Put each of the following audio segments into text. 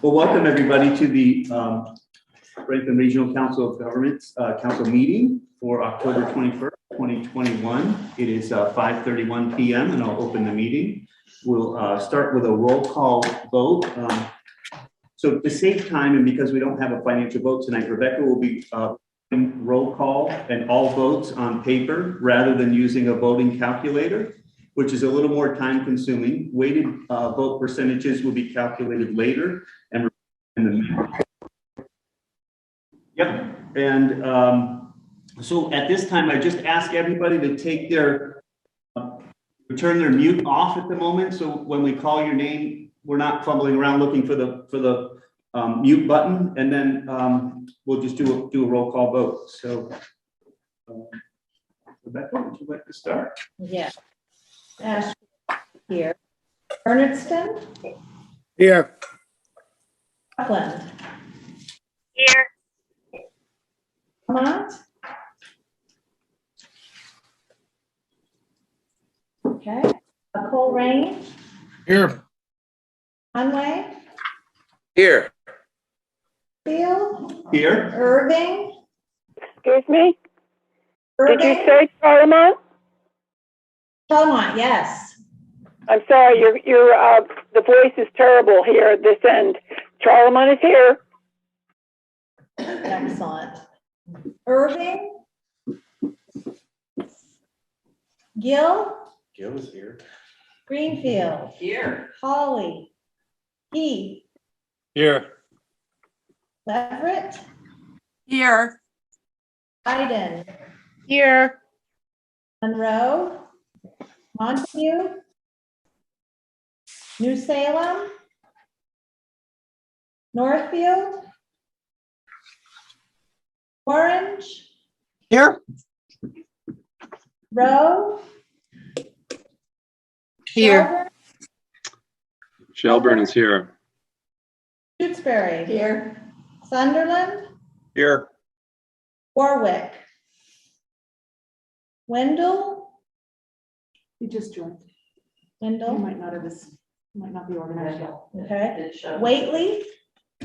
Well, welcome everybody to the Franklin Regional Council of Governments Council meeting for October 21st, 2021. It is 5:31 p.m. and I'll open the meeting. We'll start with a roll call vote. So to save time and because we don't have a financial vote tonight, Rebecca will be roll call and all votes on paper rather than using a voting calculator, which is a little more time consuming. Weighted vote percentages will be calculated later and in the minute. Yep. And so at this time, I just ask everybody to take their, turn their mute off at the moment. So when we call your name, we're not fumbling around looking for the mute button, and then we'll just do a roll call vote. So Rebecca, would you like to start? Yeah. Ash here. Bernardston. Here. Upland. Here. Vermont. Okay. Coleraine. Here. Conway. Here. Field. Here. Irving. Excuse me? Irving. Did you say Charlemont? Belmont, yes. I'm sorry, the voice is terrible here at this end. Charlemont is here. Excellent. Irving. Gill. Gil is here. Greenfield. Here. Holly. Heath. Here. Leverett. Here. Iden. Here. Monroe. Montague. New Salem. Northfield. Orange. Here. Rowe. Here. Shelburne is here. Tewksbury. Here. Sunderland. Here. Warwick. Wendell. You just joined. You Wendell. might not be organized yet. Okay. Whately.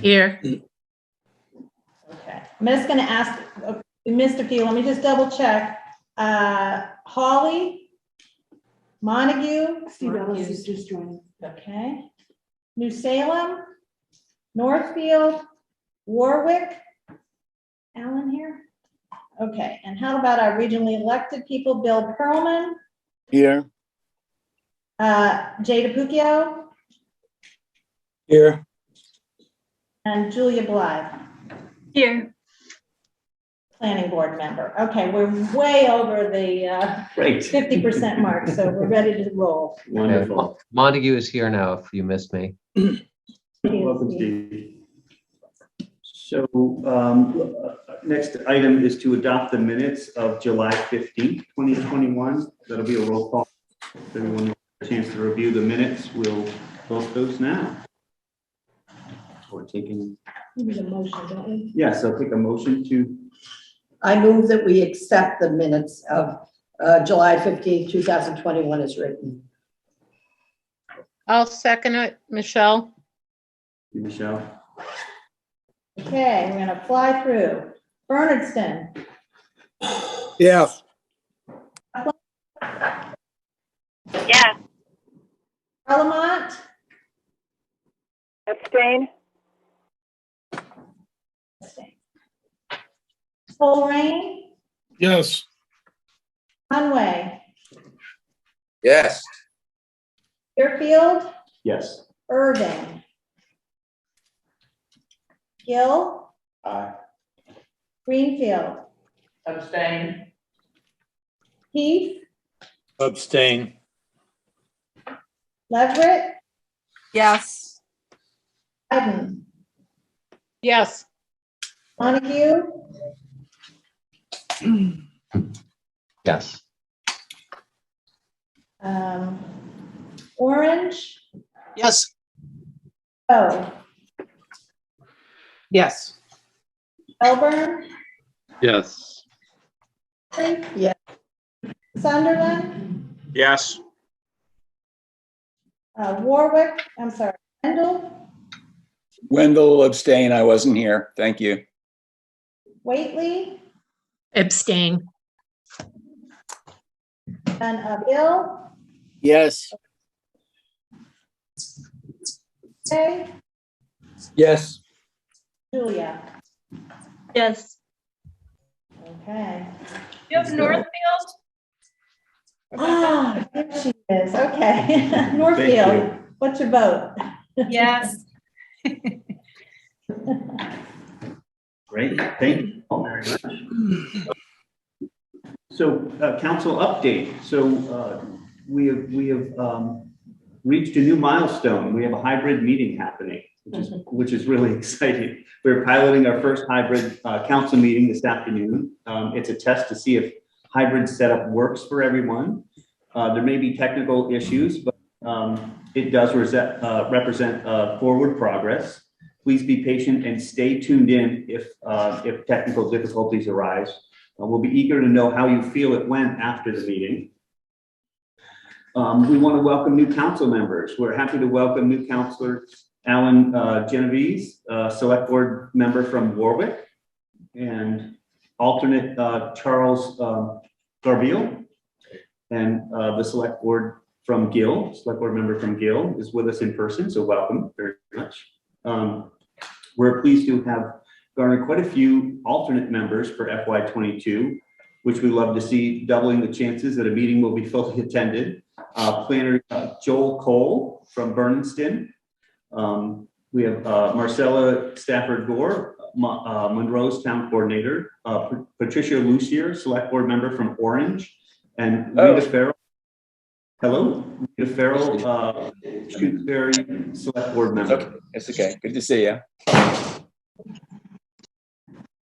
Here. Okay. I'm just going to ask, we missed a few. Let me just double check. Holly. Montague. Steve Ellis is just joining. Okay. New Salem. Northfield. Warwick. Alan here. Okay. And how about our regionally elected people? Bill Perlman. Here. Jay DePucchio. Here. And Julia Blythe. Here. Planning board member. Okay, we're way over the Great. 50% mark, so we're ready to roll. Wonderful. Montague is here now, if you missed me. Welcome, Steve. So next item is to adopt the minutes of July 15th, 2021. That'll be a roll call. If everyone has a chance to review the minutes, we'll vote those now. We're taking, We need a motion, don't we? yes, I'll take a motion to, I move that we accept the minutes of July 15th, 2021 as written. I'll second it, Michelle. Michelle. Okay, we're gonna fly through. Bernardston. Yes. Yeah. Parliament. Abstain? Coleraine. Yes. Conway. Yes. Deerfield. Yes. Irving. Gill. Aye. Greenfield. Abstain. Heath. Abstain. Leverett. Yes. Iden. Yes. Montague. Yes. Orange. Yes. Oh. Yes. Shelburne. Yes. Yes. Sunderland. Yes. Warwick, I'm sorry, Wendell. Wendell abstain. I wasn't here. Thank you. Whately, Abstain. and Bill, Yes. okay, Yes. Julia. Yes. Okay. You have Northfield? Ah, there she is. Okay. Northfield, what's your vote? Yes. Great, thank you all very much. So, council update. So, we have reached a new milestone. We have a hybrid meeting happening, which is really exciting. We're piloting our first hybrid council meeting this afternoon. It's a test to see if hybrid setup works for everyone. There may be technical issues, but it does represent forward progress. Please be patient and stay tuned in if technical difficulties arise. We'll be eager to know how you feel it went after the meeting. We want to welcome new council members. We're happy to welcome new councilor Alan Genovese, select board member from Warwick, and alternate Charles Garbiel, and the select board from Gill, select board member from Gill is with us in person, so welcome very much. We're pleased to have garnered quite a few alternate members for FY22, which we love to see, doubling the chances that a meeting will be fully attended. Planner Joel Cole from Berniston. We have Marcella Stafford Gore, Monroe's town coordinator, Patricia Lucier, select board member from Orange, and Rita Farrell. Hello, Rita Farrell, Shutesbury select board member. Okay. It's okay. Good to see you.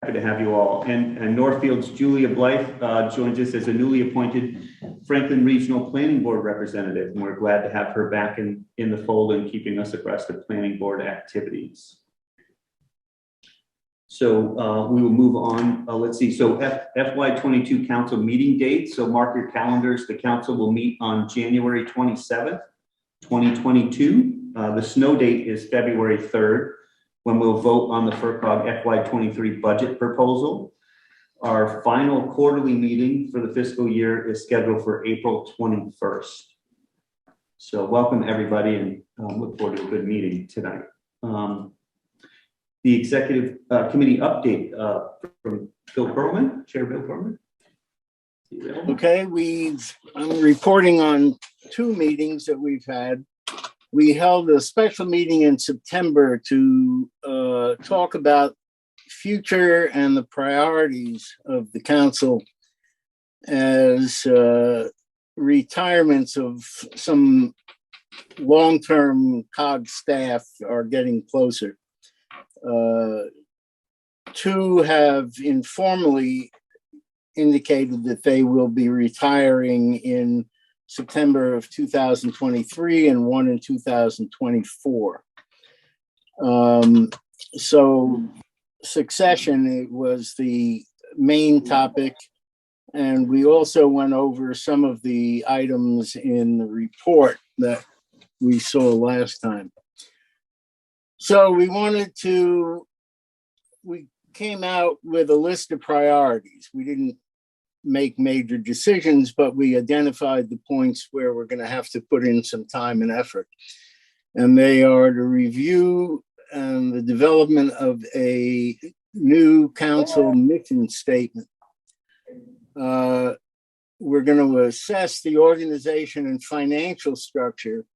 Happy to have you all. And Northfield's Julia Blythe joins us as a newly appointed Franklin Regional Planning Board representative, and we're glad to have her back in the fold and keeping us abreast of planning board activities. So we will move on. Let's see. So FY22 council meeting date. So mark your calendars. The council will meet on January 27th, 2022. The snow date is February 3rd, when we'll vote on the FERCog FY23 budget proposal. Our final quarterly meeting for the fiscal year is scheduled for April 21st. So welcome everybody, and look forward to a good meeting tonight. The executive committee update from Bill Perlman, Chair Bill Perlman. Okay, I'm reporting on 2 meetings that we've had. We held a special meeting in September to talk about future and the priorities of the council as retirements of some long-term COG staff are getting closer. 2 have informally indicated that they will be retiring in September of 2023 and 1 in 2024. So succession was the main topic, and we also went over some of the items in the report that we saw last time. So we came out with a list of priorities. We didn't make major decisions, but we identified the points where we're going to have to put in some time and effort. And they are to review the development of a new council mission statement. We're going to assess the organization and financial structure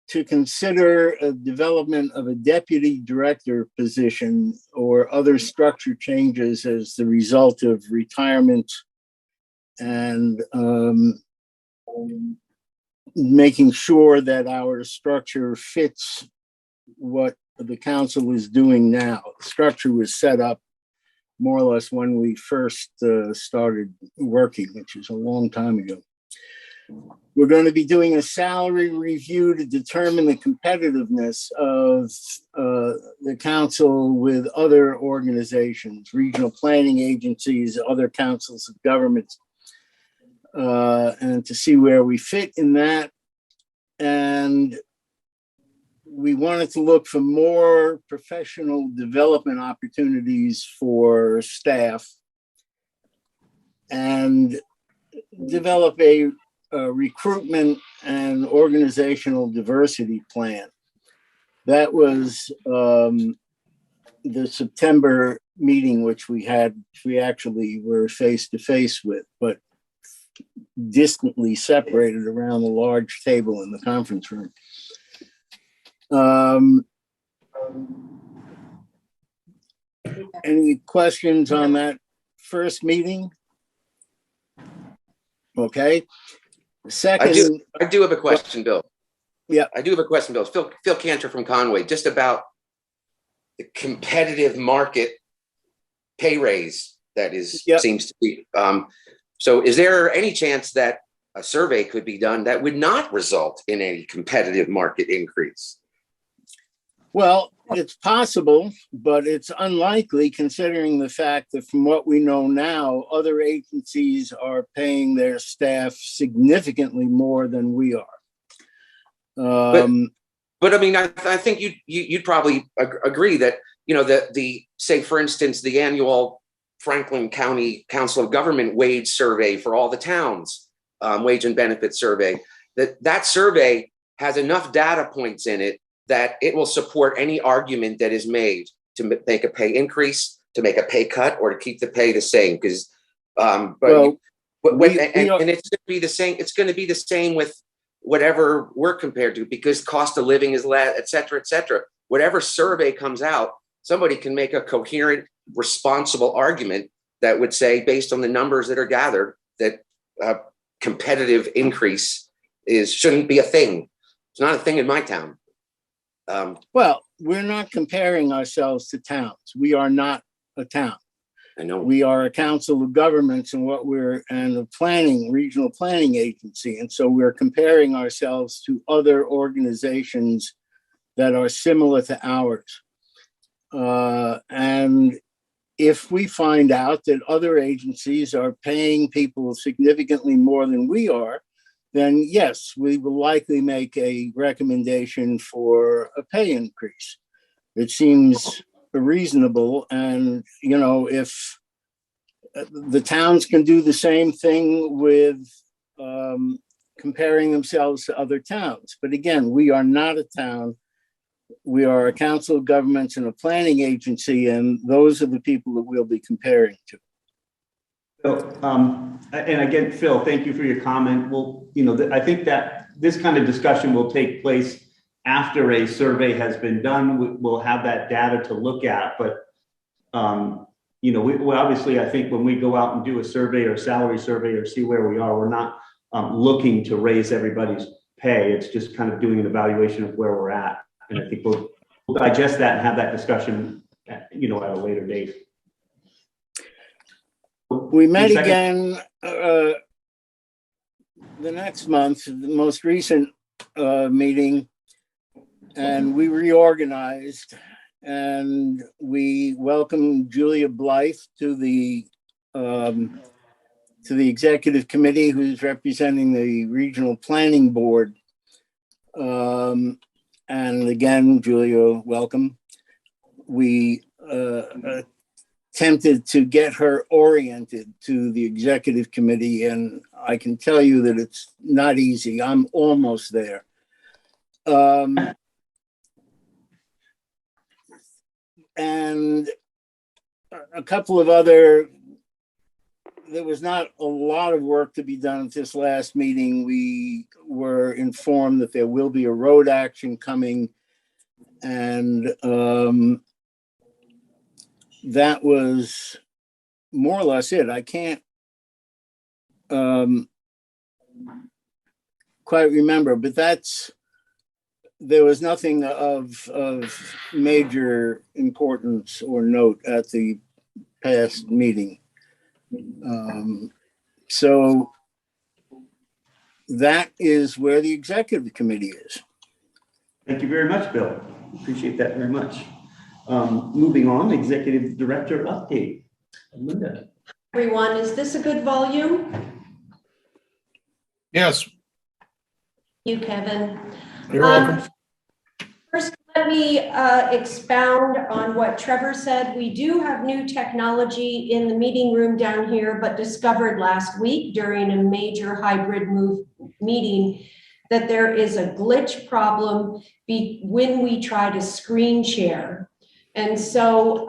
to consider a development of a deputy director position or other structure changes as the result of retirement, and making sure that our structure fits what the council is doing now. The structure was set up more or less when we first started working, which is a long time ago. We're going to be doing a salary review to determine the competitiveness of the council with other organizations, regional planning agencies, other councils of government, and to see where we fit in that. And we wanted to look for more professional development opportunities for staff and develop a recruitment and organizational diversity plan. That was the September meeting, which we actually were face to face with, but distantly separated around a large table in the conference room. Any questions on that first meeting? Okay. Second, I do have a question, Bill. Yeah. I do have a question, Bill. Phil Cantor from Conway, just about the competitive market pay raise that is, Yep. seems to be. So is there any chance that a survey could be done that would not result in a competitive market increase? well, it's possible, but it's unlikely considering the fact that from what we know now, other agencies are paying their staff significantly more than we are. But I mean, I think you'd probably agree that, you know, the say, for instance, the annual Franklin County Council of Government wage survey for all the towns, wage and benefit survey, that survey has enough data points in it that it will support any argument that is made to make a pay increase, to make a pay cut, or to keep the pay the same. Because, and it's going to be the same. It's going to be the same with whatever we're compared to, because cost of living is less, et cetera, et cetera. Whatever survey comes out, somebody can make a coherent, responsible argument that would say, based on the numbers that are gathered, that competitive increase shouldn't be a thing. It's not a thing in my town. Well, we're not comparing ourselves to towns. We are not a town. I know. We are a council of governments and a regional planning agency. And so we're comparing ourselves to other organizations that are similar to ours. And if we find out that other agencies are paying people significantly more than we are, then yes, we will likely make a recommendation for a pay increase. It seems reasonable. And, you know, if the towns can do the same thing with comparing themselves to other towns. But again, we are not a town. We are a council of governments and a planning agency, and those are the people that we'll be comparing to. So, and again, Phil, thank you for your comment. Well, you know, I think that this kind of discussion will take place after a survey has been done. We'll have that data to look at, but, you know, we obviously, I think when we go out and do a survey or salary survey or see where we are, we're not looking to raise everybody's pay. It's just kind of doing an evaluation of where we're at. And I think we'll digest that and have that discussion, you know, at a later date. We met again the next month, the most recent meeting, and we reorganized, and we welcomed Julia Blythe to the executive committee, who's representing the regional planning board. And again, Julia, welcome. We attempted to get her oriented to the executive committee, and I can tell you that it's not easy. I'm almost there. And a couple of other, there was not a lot of work to be done at this last meeting. We were informed that there will be a road action coming, and that was more or less it. I can't quite remember, but there was nothing of major importance or note at the past meeting. So that is where the executive committee is. Thank you very much, Bill. Appreciate that very much. Moving on, executive director update. Linda. Everyone, is this a good volume? Yes, You, Kevin. you're welcome. First me expound on what Trevor said. We do have new technology in the meeting room down here, but discovered last week during a major hybrid meeting that there is a glitch problem when we try to screen share. And so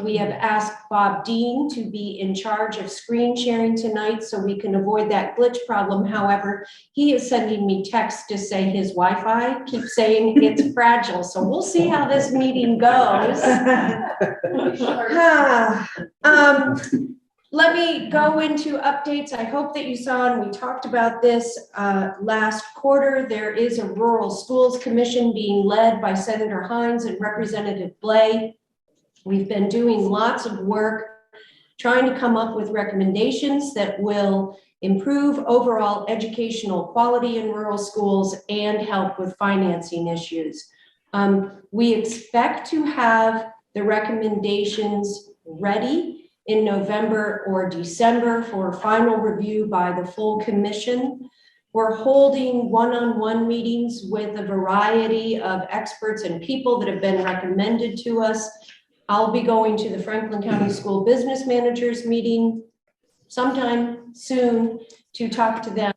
we have asked Bob Dean to be in charge of screen sharing tonight so we can avoid that glitch problem. However, he is sending me texts to say his Wi-Fi keeps saying it's fragile. So we'll see how this meeting goes. Let me go into updates. I hope that you saw, and we talked about this last quarter, there is a Rural Schools Commission being led by Senator Hines and Representative Blay. We've been doing lots of work trying to come up with recommendations that will improve overall educational quality in rural schools and help with financing issues. We expect to have the recommendations ready in November or December for final review by the full commission. We're holding one-on-one meetings with a variety of experts and people that have been recommended to us. I'll be going to the Franklin County School Business Managers meeting sometime soon to talk to them.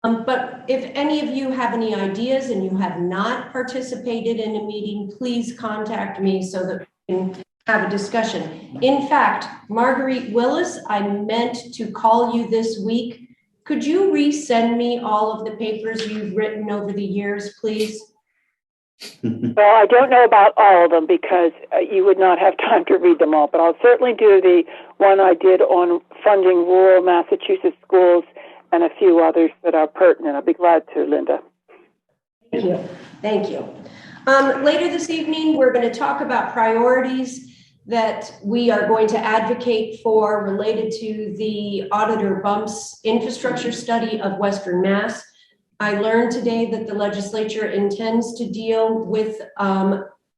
But if any of you have any ideas and you have not participated in a meeting, please contact me so that we can have a discussion. In fact, Marguerite Willis, I meant to call you this week. Could you resend me all of the papers you've written over the years, please? Well, I don't know about all of them because you would not have time to read them all, but I'll certainly do the one I did on funding rural Massachusetts schools and a few others that are pertinent. I'll be glad to, Linda. Thank you. Thank you. Later this evening, we're going to talk about priorities that we are going to advocate for related to the Auditor Bump's infrastructure study of Western Mass. I learned today that the legislature intends to deal with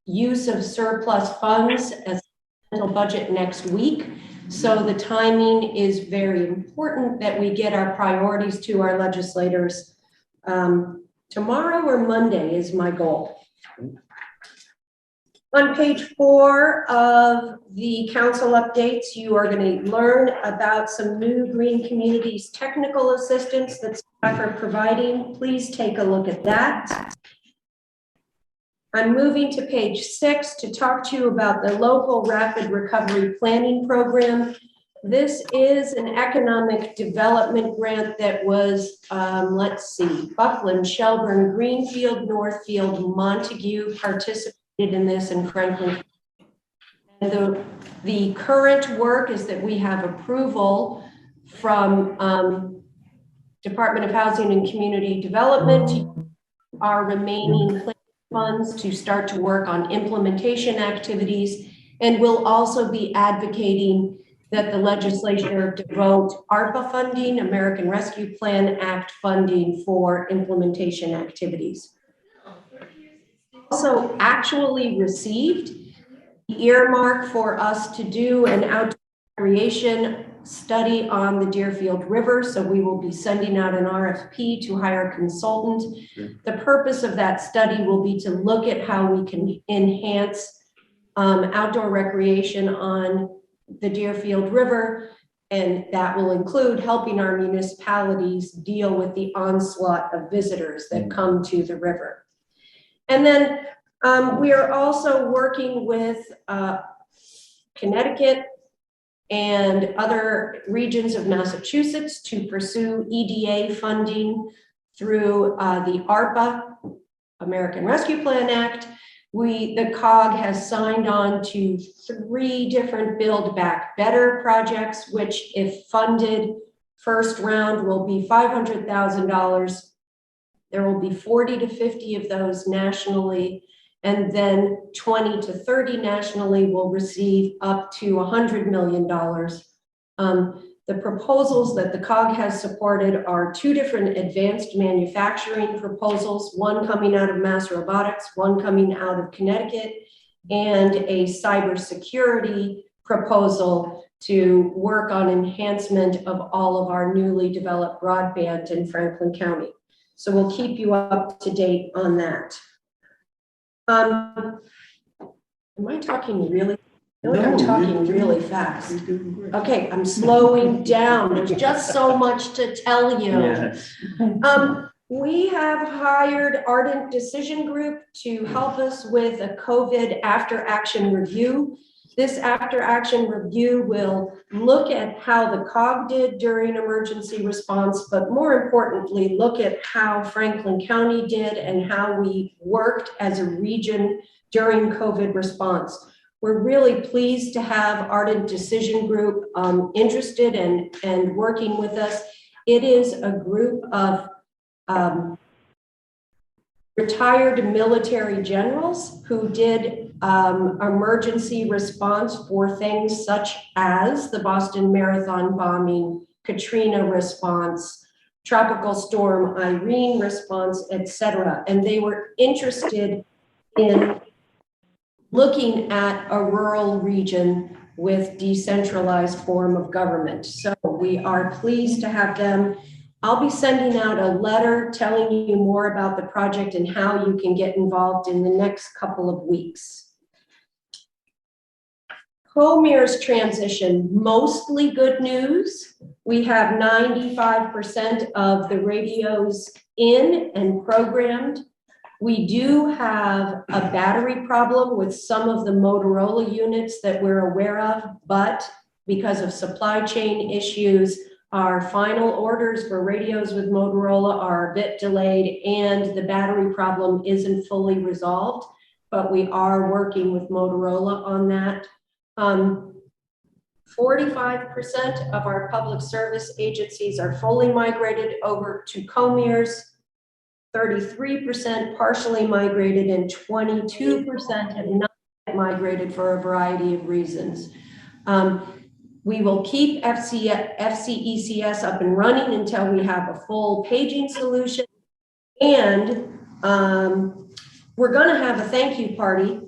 use of surplus funds as a budget next week. So the timing is very important that we get our priorities to our legislators. Tomorrow or Monday is my goal. On page 4 of the council updates, you are going to learn about some new Green Communities technical assistance that staff are providing. Please take a look at that. I'm moving to page 6 to talk to you about the local rapid recovery planning program. This is an economic development grant that was, let's see, Buckland, Shelburne, Greenfield, Northfield, Montague participated in this in Franklin. And the current work is that we have approval from Department of Housing and Community Development, our remaining funds to start to work on implementation activities, and we'll also be advocating that the legislature devote ARPA funding, American Rescue Plan Act funding for implementation activities. Also actually received the earmark for us to do an outdoor recreation study on the Deerfield River. So we will be sending out an RFP to hire a consultant. The purpose of that study will be to look at how we can enhance outdoor recreation on the Deerfield River. And that will include helping our municipalities deal with the onslaught of visitors that come to the river. And then we are also working with Connecticut and other regions of Massachusetts to pursue EDA funding through the ARPA, American Rescue Plan Act. The COG has signed on to 3 different Build Back Better projects, which if funded, first round will be $500,000. There will be 40 to 50 of those nationally, and then 20 to 30 nationally will receive up to $100 million. The proposals that the COG has supported are 2 different advanced manufacturing proposals, one coming out of Mass Robotics, one coming out of Connecticut, and a cybersecurity proposal to work on enhancement of all of our newly developed broadband in Franklin County. So we'll keep you up to date on that. Am I talking really? I feel like I'm No, talking you're- really fast. You're doing great. Okay, I'm slowing down. There's just so much to tell you. Yes. We have hired Ardent Decision Group to help us with a COVID after-action review. This after-action review will look at how the COG did during emergency response, but more importantly, look at how Franklin County did and how we worked as a region during COVID response. We're really pleased to have Ardent Decision Group interested and working with us. It is a group of retired military generals who did emergency response for things such as the Boston Marathon bombing, Katrina response, Tropical Storm Irene response, etc. And they were interested in looking at a rural region with decentralized form of government. So we are pleased to have them. I'll be sending out a letter telling you more about the project and how you can get involved in the next couple of weeks. Comir's transition, mostly good news. We have 95% of the radios in and programmed. We do have a battery problem with some of the Motorola units that we're aware of, but because of supply chain issues, our final orders for radios with Motorola are a bit delayed and the battery problem isn't fully resolved, but we are working with Motorola on that. 45% of our public service agencies are fully migrated over to Comir's, 33% partially migrated, and 22% have not migrated for a variety of reasons. We will keep FCECS up and running until we have a full paging solution. And we're going to have a thank you party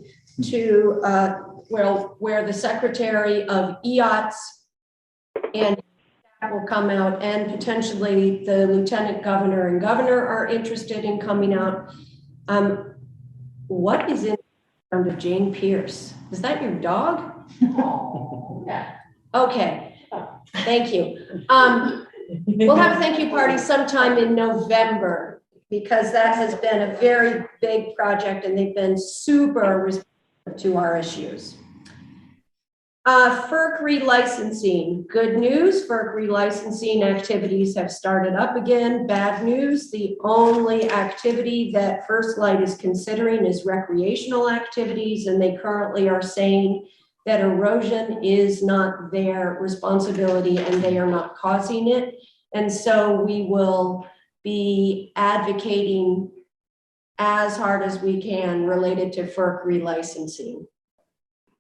to, where the Secretary of EOTS and will come out, and potentially the Lieutenant Governor and Governor are interested in coming out. What is in front of Jane Pierce? Is that your dog? Yeah. Okay, thank you. We'll have a thank you party sometime in November because that has been a very big project and they've been super responsive to our issues. FERC relicensing, good news, FERC relicensing activities have started up again. Bad news, the only activity that First Light is considering is recreational activities, and they currently are saying that erosion is not their responsibility and they are not causing it. And so we will be advocating as hard as we can related to FERC relicensing.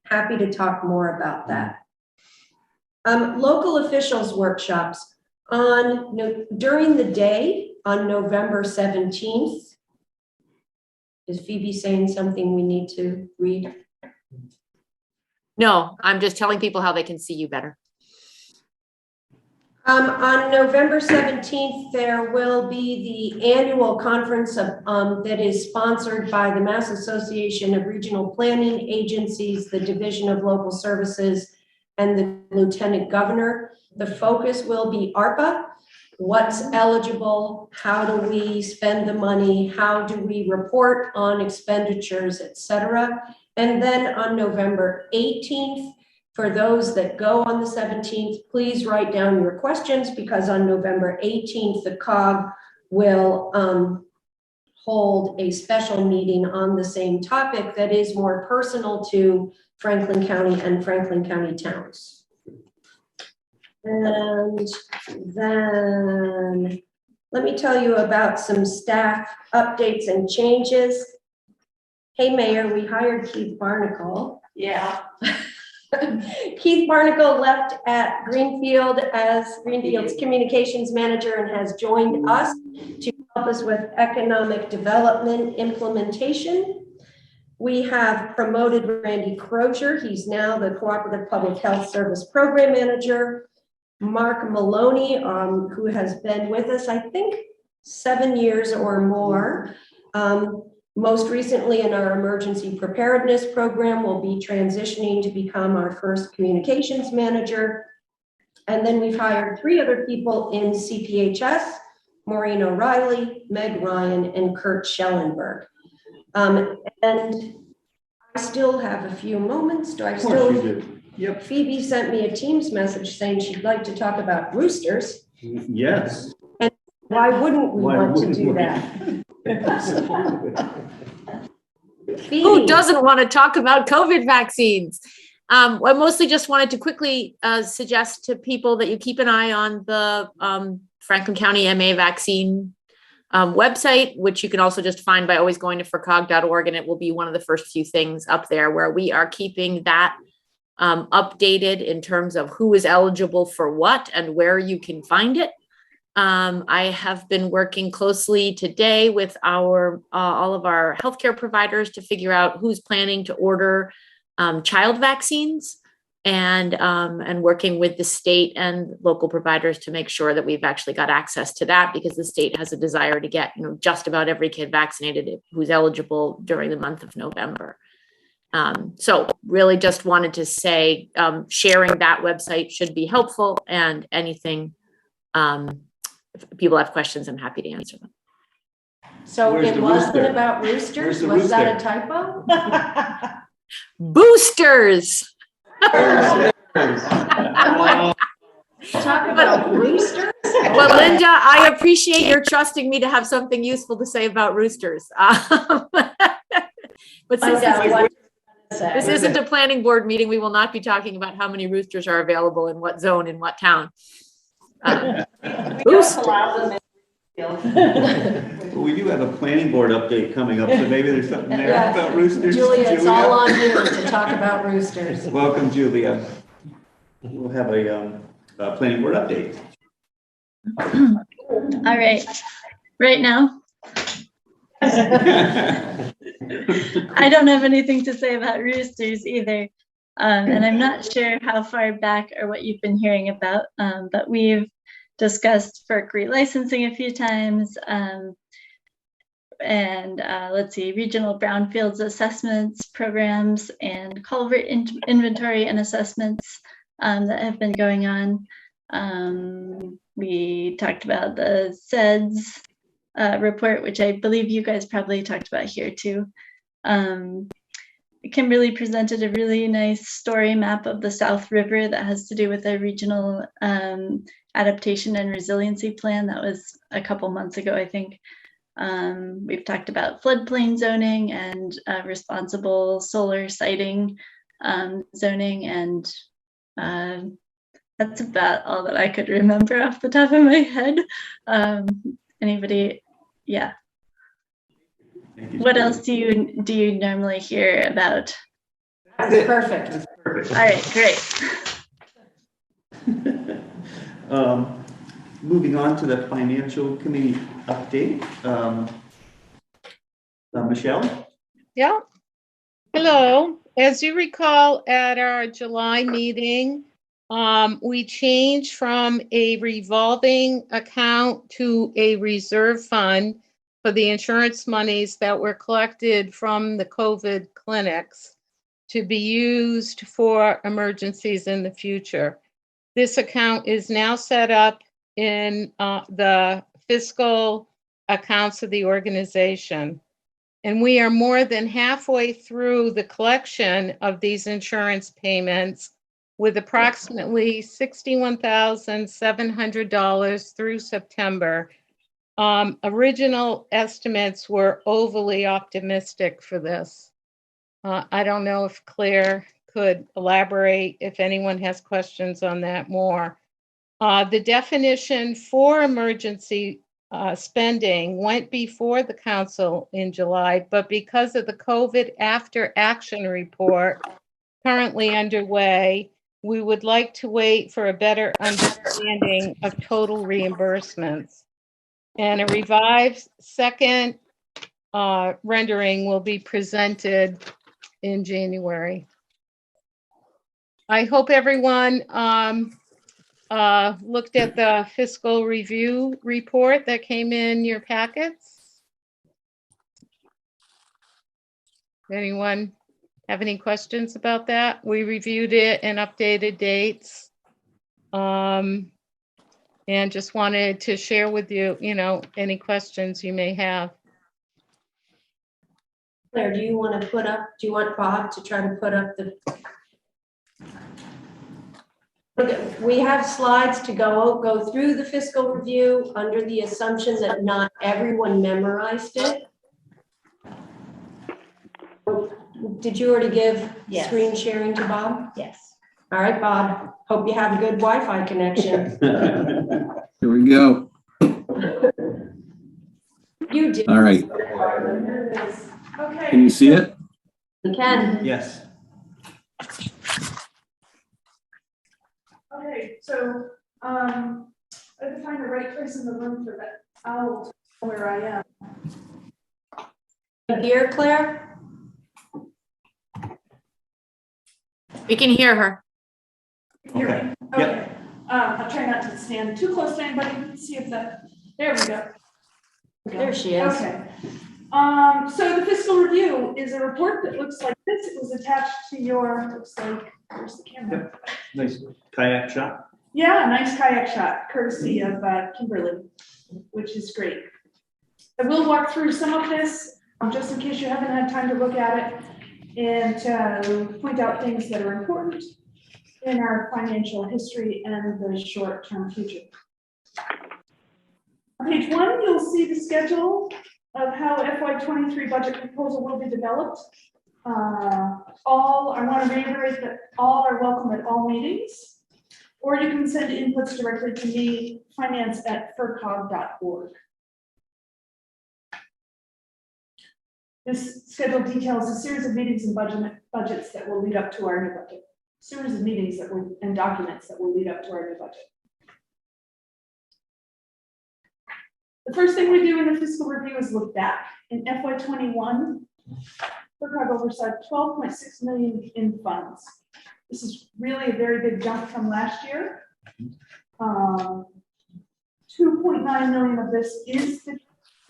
Happy to talk more about that. Local officials workshops during the day on November 17th. Is Phoebe saying something we need to read? No, I'm just telling people how they can see you better. On November 17th, there will be the annual conference that is sponsored by the Mass Association of Regional Planning Agencies, the Division of Local Services, and the Lieutenant Governor. The focus will be ARPA. What's eligible? How do we spend the money? How do we report on expenditures, etc.? And then on November 18th, for those that go on the 17th, please write down your questions because on November 18th, the COG will hold a special meeting on the same topic that is more personal to Franklin County and Franklin County towns. And then let me tell you about some staff updates and changes. Hey, Mayor, we hired Keith Barnacle. Yeah. Keith Barnacle left at Greenfield as Greenfield's communications manager and has joined us to help us with economic development implementation. We have promoted Randy Crozier. He's now the Cooperative Public Health Service Program Manager. Mark Maloney, who has been with us, I think, 7 years or more, Most recently, in our emergency preparedness program, will be transitioning to become our first communications manager. And then we've hired 3 other people in CPHS, Maureen O'Reilly, Meg Ryan, and Kurt Schellenberg. And I still have a few moments. Do I Of course still? you do. Yep. Phoebe sent me a Teams message saying she'd like to talk about roosters. Yes. Why wouldn't we Why want to wouldn't do we? that? Who Phoebe, doesn't want to talk about COVID vaccines? I mostly just wanted to quickly suggest to people that you keep an eye on the Franklin County MA vaccine website, which you can also just find by always going to forcog.org, and it will be one of the first few things up there where we are keeping that updated in terms of who is eligible for what and where you can find it. I have been working closely today with our all of our healthcare providers to figure out who's planning to order child vaccines, and working with the state and local providers to make sure that we've actually got access to that, because the state has a desire to get just about every kid vaccinated who's eligible during the month of November. So really just wanted to say sharing that website should be helpful, and anything if people have questions, I'm happy to answer them. so Where's it the wasn't rooster? about Where's roosters? the Was that a rooster? typo? Boosters. Talk about roosters? But Linda, I appreciate your trusting me to have something useful to say about roosters. But since Find out what this isn't a planning board meeting, we will not be talking about how many roosters are available in what zone in what town. Boosters. Well, we do have a planning board update coming up, so maybe there's something there Yeah. about roosters. Julia, it's all on you to talk about roosters. Welcome, Julia. We'll have a planning board update. All right. Right now, I don't have anything to say about roosters either. And I'm not sure how far back or what you've been hearing about, but we've discussed FERC relicensing a few times, and let's see, regional brownfields assessments programs and culvert inventory and assessments that have been going on. We talked about the SEDS report, which I believe you guys probably talked about here too. Kimberly presented a really nice story map of the South River that has to do with a regional adaptation and resiliency plan. That was a couple months ago, I think. We've talked about floodplain zoning and responsible solar siting zoning, and that's about all that I could remember off the top of my head. Anybody? Yeah. What else do you normally hear about? That's perfect. That's perfect. All right, great. Moving on to the financial committee update. Michelle? Yeah. Hello. As you recall, at our July meeting, we changed from a revolving account to a reserve fund for the insurance monies that were collected from the COVID clinics to be used for emergencies in the future. This account is now set up in the fiscal accounts of the organization. And we are more than halfway through the collection of these insurance payments, with approximately $61,700 through September. Original estimates were overly optimistic for this. I don't know if Claire could elaborate if anyone has questions on that more. The definition for emergency spending went before the council in July, but because of the COVID after action report currently underway, we would like to wait for a better understanding of total reimbursements. And a revised second rendering will be presented in January. I hope everyone looked at the fiscal review report that came in your packets. Anyone have any questions about that? We reviewed it and updated dates. And just wanted to share with you, any questions you may have. Claire, do you want Bob to try to put up the? Okay, we have slides to go through the fiscal review under the assumption that not everyone memorized it. Did you already give Yes. screen sharing to Bob? Yes. All right, Bob, hope you have a good Wi-Fi connection. Here we go. You do. All right. Okay. Can you see it? We can. Yes. Okay, so I had to find the right place in the room for that owl to know where I am. Here, Claire? We can hear her. Hear me? Okay. Okay. Yep. I'll try not to stand too close to anybody. See if that. There we go. There she is. Okay. So the fiscal review is a report that looks like this. It was attached to your. Looks like. Where's the camera? Yep. Nice kayak shot. Yeah, nice kayak shot, courtesy of Kimberly, which is great. I will walk through some of this, just in case you haven't had time to look at it, and point out things that are important in our financial history and the short-term future. On page 1, you'll see the schedule of how FY23 budget proposal will be developed. I want to reiterate that all are welcome at all meetings, or you can send inputs directly to me, finance@fercog.org. This schedule details a series of meetings and budgets that will lead up to our new budget. Series of meetings and documents that will lead up to our new budget. The first thing we do in the fiscal review is look back. In FY21, FERCog oversight 12.6 million in funds. This is really a very big jump from last year. 2.9 million of this is the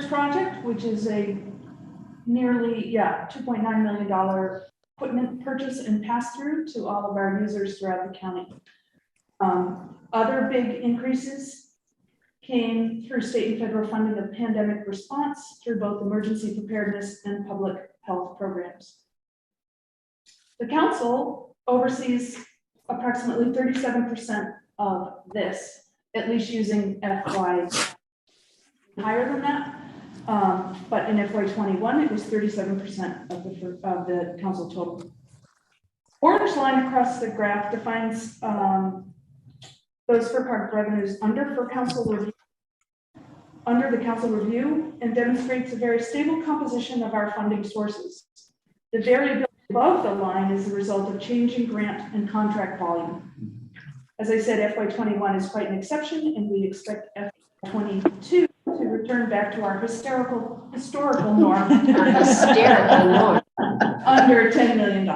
project, which is a nearly, $2.9 million equipment purchase and pass through to all of our users throughout the county. Other big increases came through state and federal funding of pandemic response through both emergency preparedness and public health programs. The council oversees approximately 37% of this, at least using FY higher than that. But in FY21, it was 37% of the council total. Orange line across the graph defines those FERCog revenues under the council review, and demonstrates a very stable composition of our funding sources. The variability above the line is the result of changing grant and contract volume. As I said, FY21 is quite an exception, and we expect FY22 to return back to our historical norm. Hysterical norm. Under $10 million.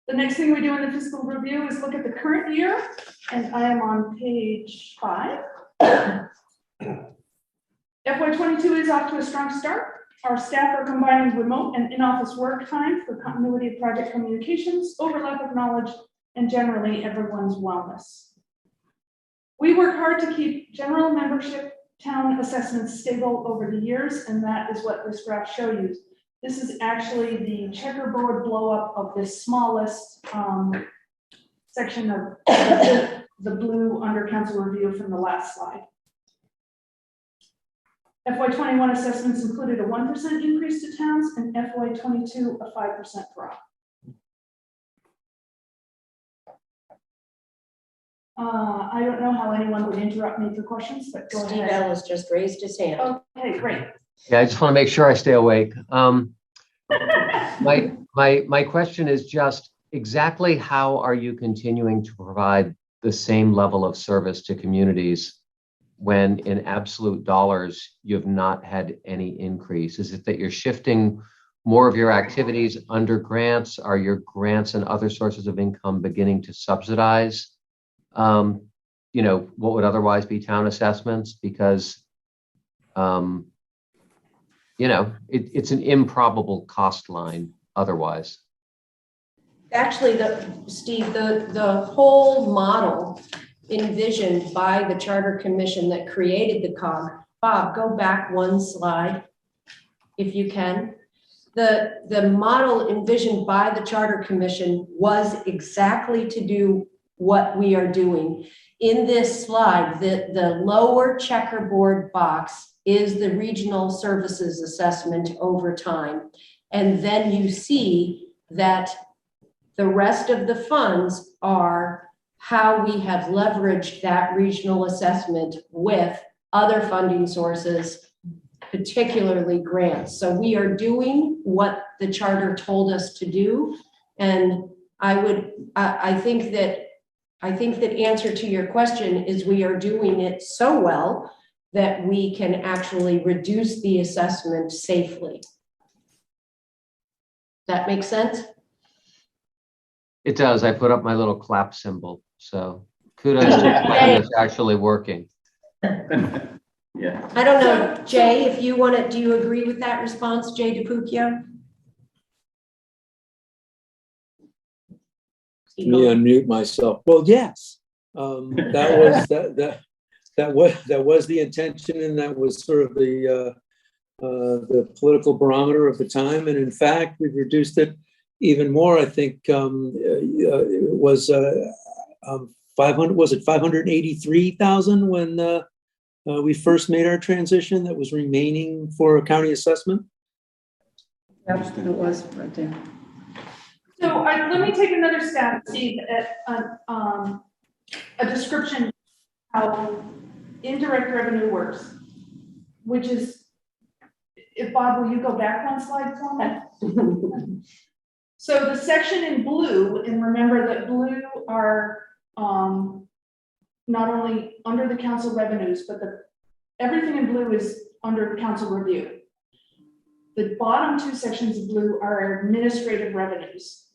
The next thing we do in the fiscal review is look at the current year, and I am on page 5. FY22 is off to a strong start. Our staff are combining remote and in-office work time for continuity of project communications, overlap of knowledge, and generally everyone's wellness. We work hard to keep general membership town assessments stable over the years, and that is what this graph shows you. This is actually the checkerboard blow up of this smallest section of the blue under council review from the last slide. FY21 assessments included a 1% increase to towns, and FY22 a 5% drop. I don't know how anyone would interrupt me for questions, but go Steve ahead. Ellis just raised his hand. Okay, great. Yeah, I just want to make sure I stay awake. My question is just exactly how are you continuing to provide the same level of service to communities when in absolute dollars you have not had any increase? Is it that you're shifting more of your activities under grants? Are your grants and other sources of income beginning to subsidize what would otherwise be town assessments? Because You know, it's an improbable cost line otherwise. Actually, Steve, the whole model envisioned by the Charter Commission that created the COG. Bob, go back one slide, if you can. The model envisioned by the Charter Commission was exactly to do what we are doing. In this slide, the lower checkerboard box is the regional services assessment over time. And then you see that the rest of the funds are how we have leveraged that regional assessment with other funding sources, particularly grants. So we are doing what the charter told us to do. And I think that answer to your question is we are doing it so well that we can actually reduce the assessment safely. That makes sense? It does. I put up my little clap symbol. So kudos to the plan that's actually working. Yeah. I don't know, Jay, if you want to, do you agree with that response, Jay DePucchio? Let me unmute myself. Well, yes, that was the intention, and that was sort of the political barometer of the time. And in fact, we've reduced it even more. I think it was 500. Was it 583,000 when we first made our transition? That was remaining for a county assessment. Yep, it was right there. So let me take another stab, Steve, at a description how indirect revenue works, which is, if Bob, will you go back one slide for me? So the section in blue, and remember that blue are not only under the council revenues, but everything in blue is under council review. The bottom two sections of blue are administrative revenues.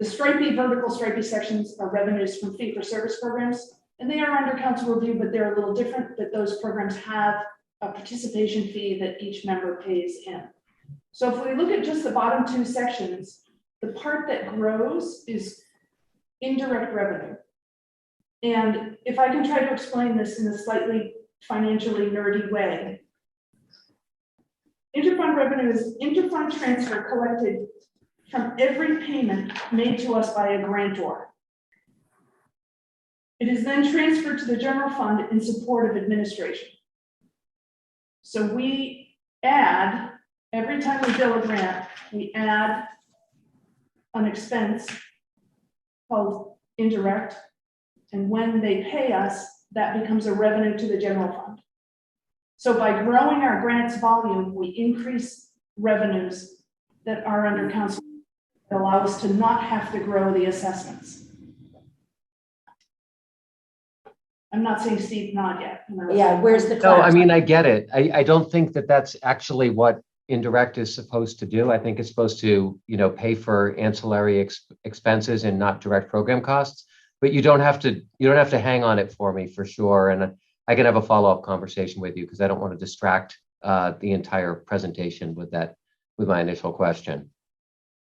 The stripy, vertical stripy sections are revenues from fee-for-service programs, and they are under council review, but they're a little different, that those programs have a participation fee that each member pays in. So if we look at just the bottom two sections, the part that grows is indirect revenue. And if I can try to explain this in a slightly financially nerdy way, interfund revenue is interfund transfer collected from every payment made to us by a grantor. It is then transferred to the general fund in support of administration. So we add, every time we bill a grant, we add an expense called indirect, and when they pay us, that becomes a revenue to the general fund. So by growing our grants volume, we increase revenues that are under council that allow us to not have to grow the assessments. I'm not saying Steve nod yet. Yeah, where's the No, I mean, I get it. I don't think that that's actually what indirect is supposed to do. I think it's supposed to, you know, pay for ancillary expenses and not direct program costs. But you don't have to hang on it for me for sure. And I can have a follow-up conversation with you because I don't want to distract the entire presentation with my initial question.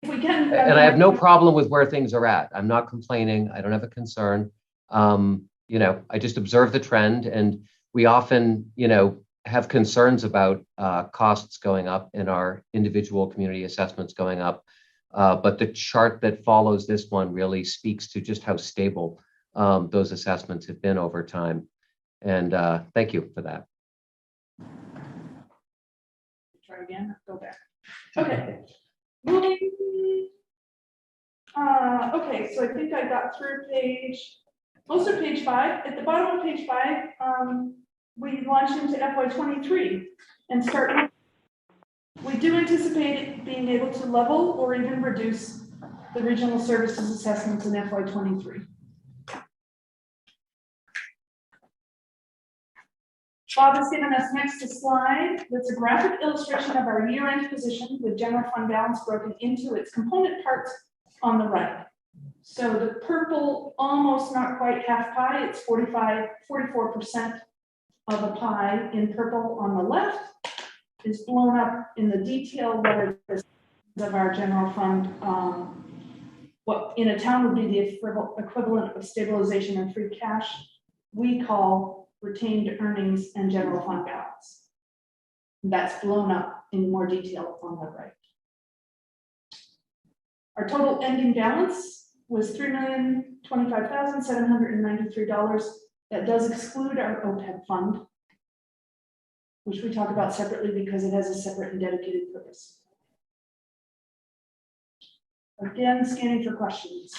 We can, and I have no problem with where things are at. I'm not complaining. I don't have a concern. You know, I just observe the trend, and we often, you know, have concerns about costs going up and our individual community assessments going up. But the chart that follows this one really speaks to just how stable those assessments have been over time. And thank you for that. Try again, go back. Okay. Moving. Okay, so I think I got through most of page 5. At the bottom of page 5, we launch into FY23 and start. We do anticipate being able to level or even reduce the regional services assessments in FY23. Bob has given us next a slide that's a graphic illustration of our year-end position with general fund balance broken into its component parts on the right. So the purple, almost not quite half pie, it's 44% of a pie in purple on the left is blown up in the detail letter of our general fund. What in a town would be the equivalent of stabilization and free cash, we call retained earnings and general fund balance. That's blown up in more detail on the right. Our total ending balance was $3,025,793. That does exclude our OPEB fund, which we talk about separately because it has a separate and dedicated purpose. Again, scanning for questions.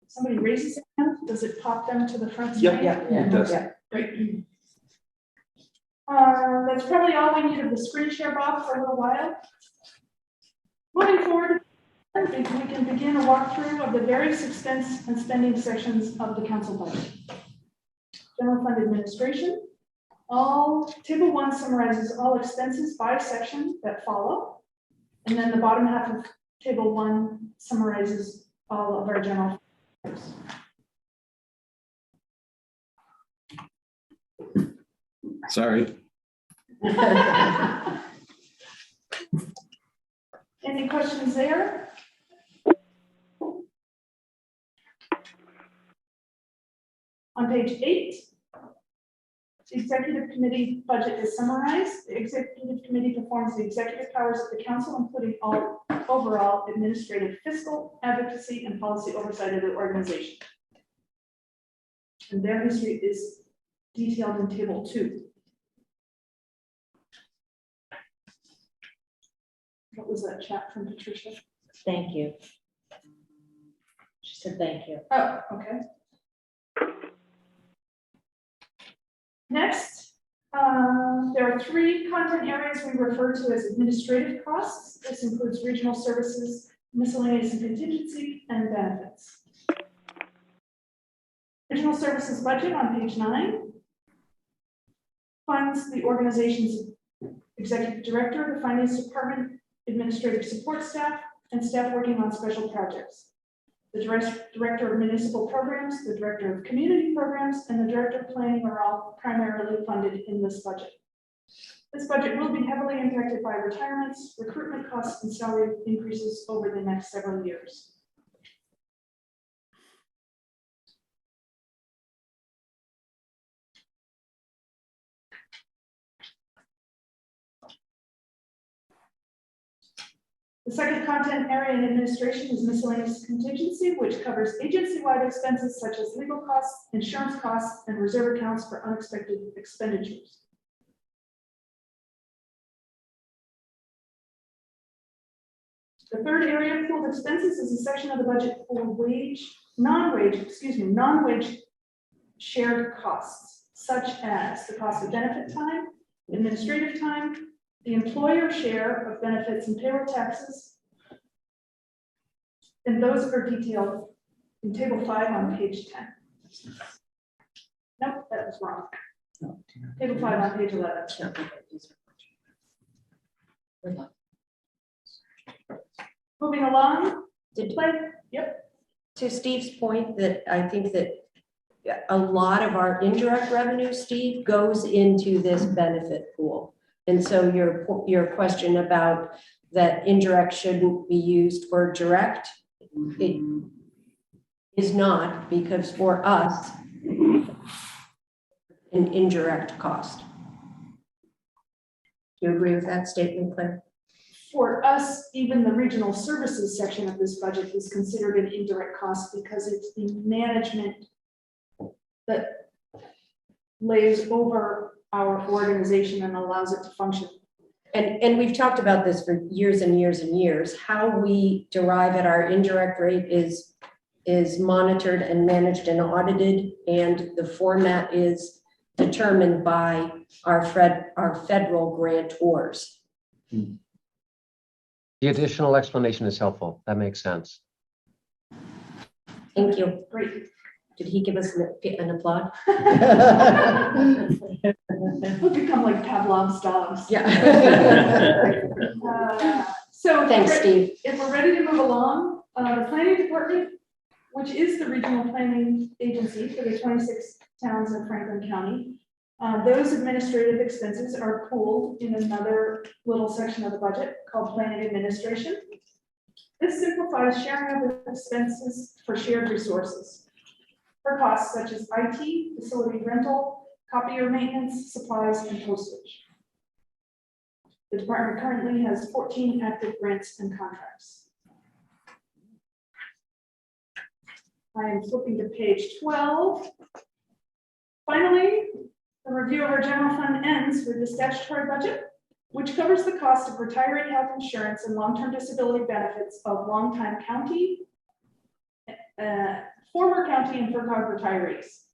Somebody raises their hand, does it pop them to the front screen? Yep. It does. Great. That's probably all we need of the screen share, Bob, for a little while. Moving forward, we can begin a walkthrough of the various expense and spending sections of the council budget. General fund administration. Table 1 summarizes all expenses by section that follow. And then the bottom half of table 1 summarizes all of our general funds. Sorry. Any questions there? On page 8, the executive committee budget is summarized. The executive committee performs the executive powers of the council, including all overall administrative, fiscal, advocacy, and policy oversight of the organization. And their history is detailed in table 2. What was that chat from Patricia? Thank you. She said thank you. Oh, okay. Next, there are 3 content areas we refer to as administrative costs. This includes regional services, miscellaneous and contingency, and benefits. Regional services budget on page 9 funds the organization's executive director, the finance department, administrative support staff, and staff working on special projects. The director of municipal programs, the director of community programs, and the director of planning are all primarily funded in this budget. This budget will be heavily impacted by retirements, recruitment costs, and salary increases over the next several years. The second content area in administration is miscellaneous contingency, which covers agency-wide expenses such as legal costs, insurance costs, and reserve accounts for unexpected expenditures. The third area of pooled expenses is a section of the budget for non-wage shared costs, such as the cost of benefit time, administrative time, the employer share of benefits and payroll taxes, and those are detailed in table 5 on page 10. Nope, that was wrong. Table 5 on page 11. Moving along. Yep. To Steve's point, that I think that a lot of our indirect revenue, Steve, goes into this benefit pool. And so your question about that indirect shouldn't be used for direct, it is not, because for us, an indirect cost. Do you agree with that statement, Claire? For us, even the regional services section of this budget is considered an indirect cost because it's the management that lays over our organization and allows it to function. And we've talked about this for years and years and years. How we derive at our indirect rate is monitored and managed and audited, and the format is determined by our federal grantors. The additional explanation is helpful. That makes sense. Thank you. Great. Did he give us an applaud? We'll become like Pavlov's dogs. Yeah. So thanks, Steve. If we're ready to move along, the planning department which is the regional planning agency for the 26 towns in Franklin County. Those administrative expenses are pooled in another little section of the budget called planning administration. This simplifies sharing of expenses for shared resources for costs such as IT, facility rental, copier maintenance, supplies, and postage. The department currently has 14 active grants and contracts. I am flipping to page 12. Finally, the review of our general fund ends with the statutory budget, which covers the cost of retiree health insurance and long-term disability benefits of longtime county, former county and FERCog retirees.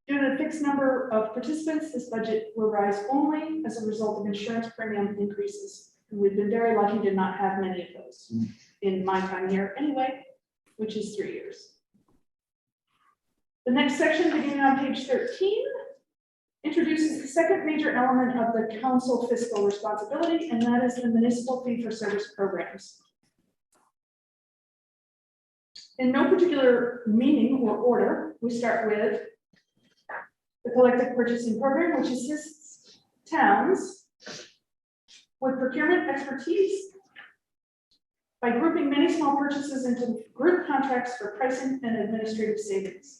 Due to the fixed number of participants, this budget will rise only as a result of insurance premium increases. And we've been very lucky to not have many of those in my time here anyway, which is 3 years. The next section, beginning on page 13, introduces the second major element of the council fiscal responsibility, and that is the municipal fee-for-service programs. In no particular meaning or order, we start with the collective purchasing program, which assists towns with procurement expertise by grouping many small purchases into group contracts for pricing and administrative savings.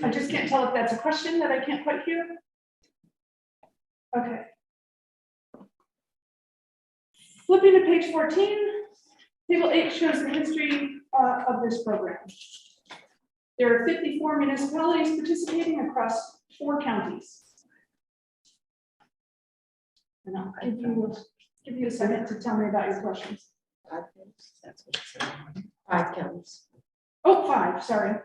I just can't tell if that's a question that I can't quite hear. Okay. Flipping to page 14, table 8 shows the history of this program. There are 54 municipalities participating across 4 counties. And I'll give you a second to tell me about your questions. 5 counties, that's what it said. 5 counties. Oh, 5, sorry.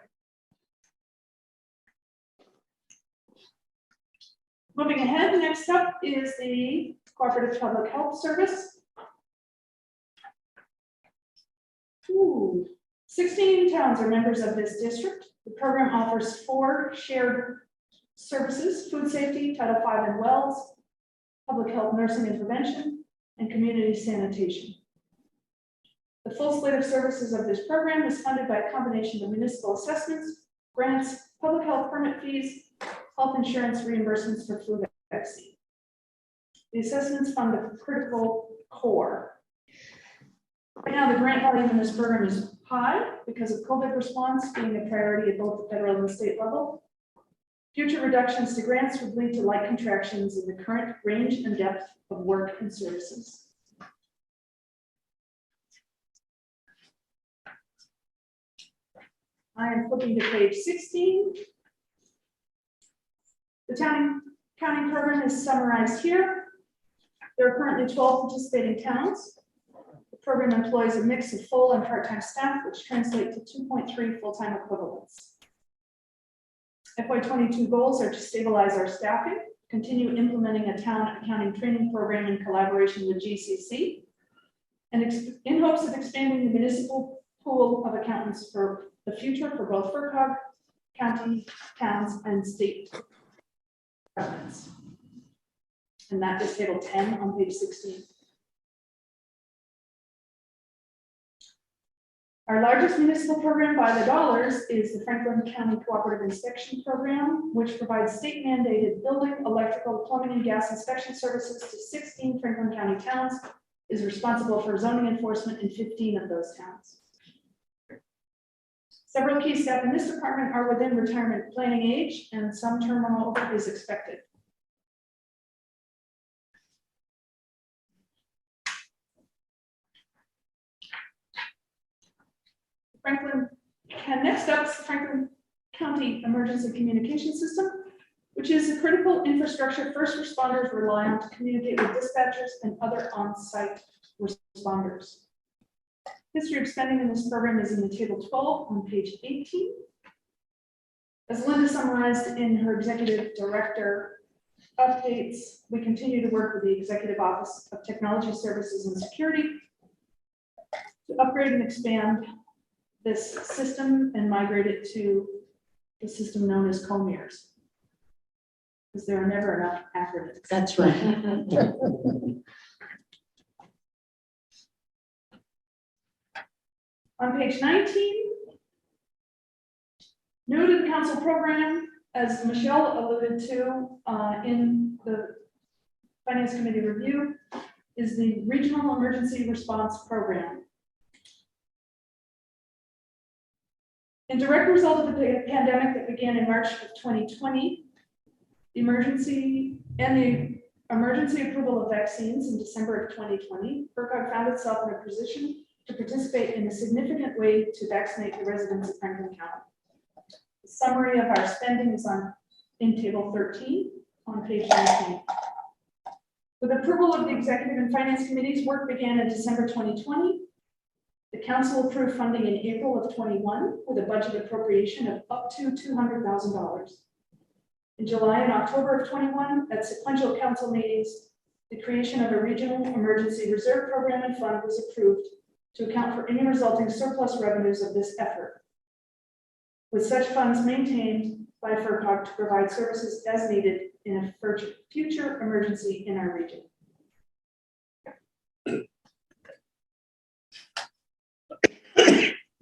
Moving ahead, next up is the Cooperative Public Health Service. 16 towns are members of this district. The program offers 4 shared services: food safety, Title V and wells, public health nursing and prevention, and community sanitation. The full slate of services of this program is funded by a combination of municipal assessments, grants, public health permit fees, health insurance reimbursements for flu vaccine. The assessments fund the critical core. Right now, the grant volume in this program is high because of COVID response being a priority at both the federal and the state level. Future reductions to grants would lead to light contractions in the current range and depth of work and services. I am flipping to page 16. The county program is summarized here. There are currently 12 participating towns. The program employs a mix of full and part-time staff, which translate to 2.3 full-time equivalents. FY22 goals are to stabilize our staffing, continue implementing a town accounting training program in collaboration with GCC, and in hopes of expanding the municipal pool of accountants for the future for both FERCog, county, towns, and state governments. And that is table 10 on page 16. Our largest municipal program by the dollars is the Franklin County Cooperative Inspection Program, which provides state mandated building, electrical, plumbing, and gas inspection services to 16 Franklin County towns, is responsible for zoning enforcement in 15 of those towns. Several key staff in this department are within retirement planning age, and some turnover is expected. Next up is the Franklin County Emergency Communication System, which is a critical infrastructure first responders rely on to communicate with dispatchers and other on-site responders. History of spending in this program is in the table 12 on page 18. As Linda summarized in her executive director updates, we continue to work with the Executive Office of Technology Services and Security to upgrade and expand this system and migrate it to the system known as Comiers. Because there are never enough acronyms. That's right. On page 19, new to the council program, as Michelle alluded to in the Finance Committee review, is the Regional Emergency Response Program. In direct result of the pandemic that began in March of 2020, the emergency approval of vaccines in December of 2020, FERCog found itself in a position to participate in a significant way to vaccinate the residents of Franklin County. The summary of our spending is in table 13 on page 19. With approval of the Executive and Finance Committees, work began in December 2020. The council approved funding in April of 21 with a budget appropriation of up to $200,000. In July and October of 21, at sequential council meetings, the creation of a regional emergency reserve program and fund was approved to account for any resulting surplus revenues of this effort, with such funds maintained by FERCog to provide services as needed in a future emergency in our region.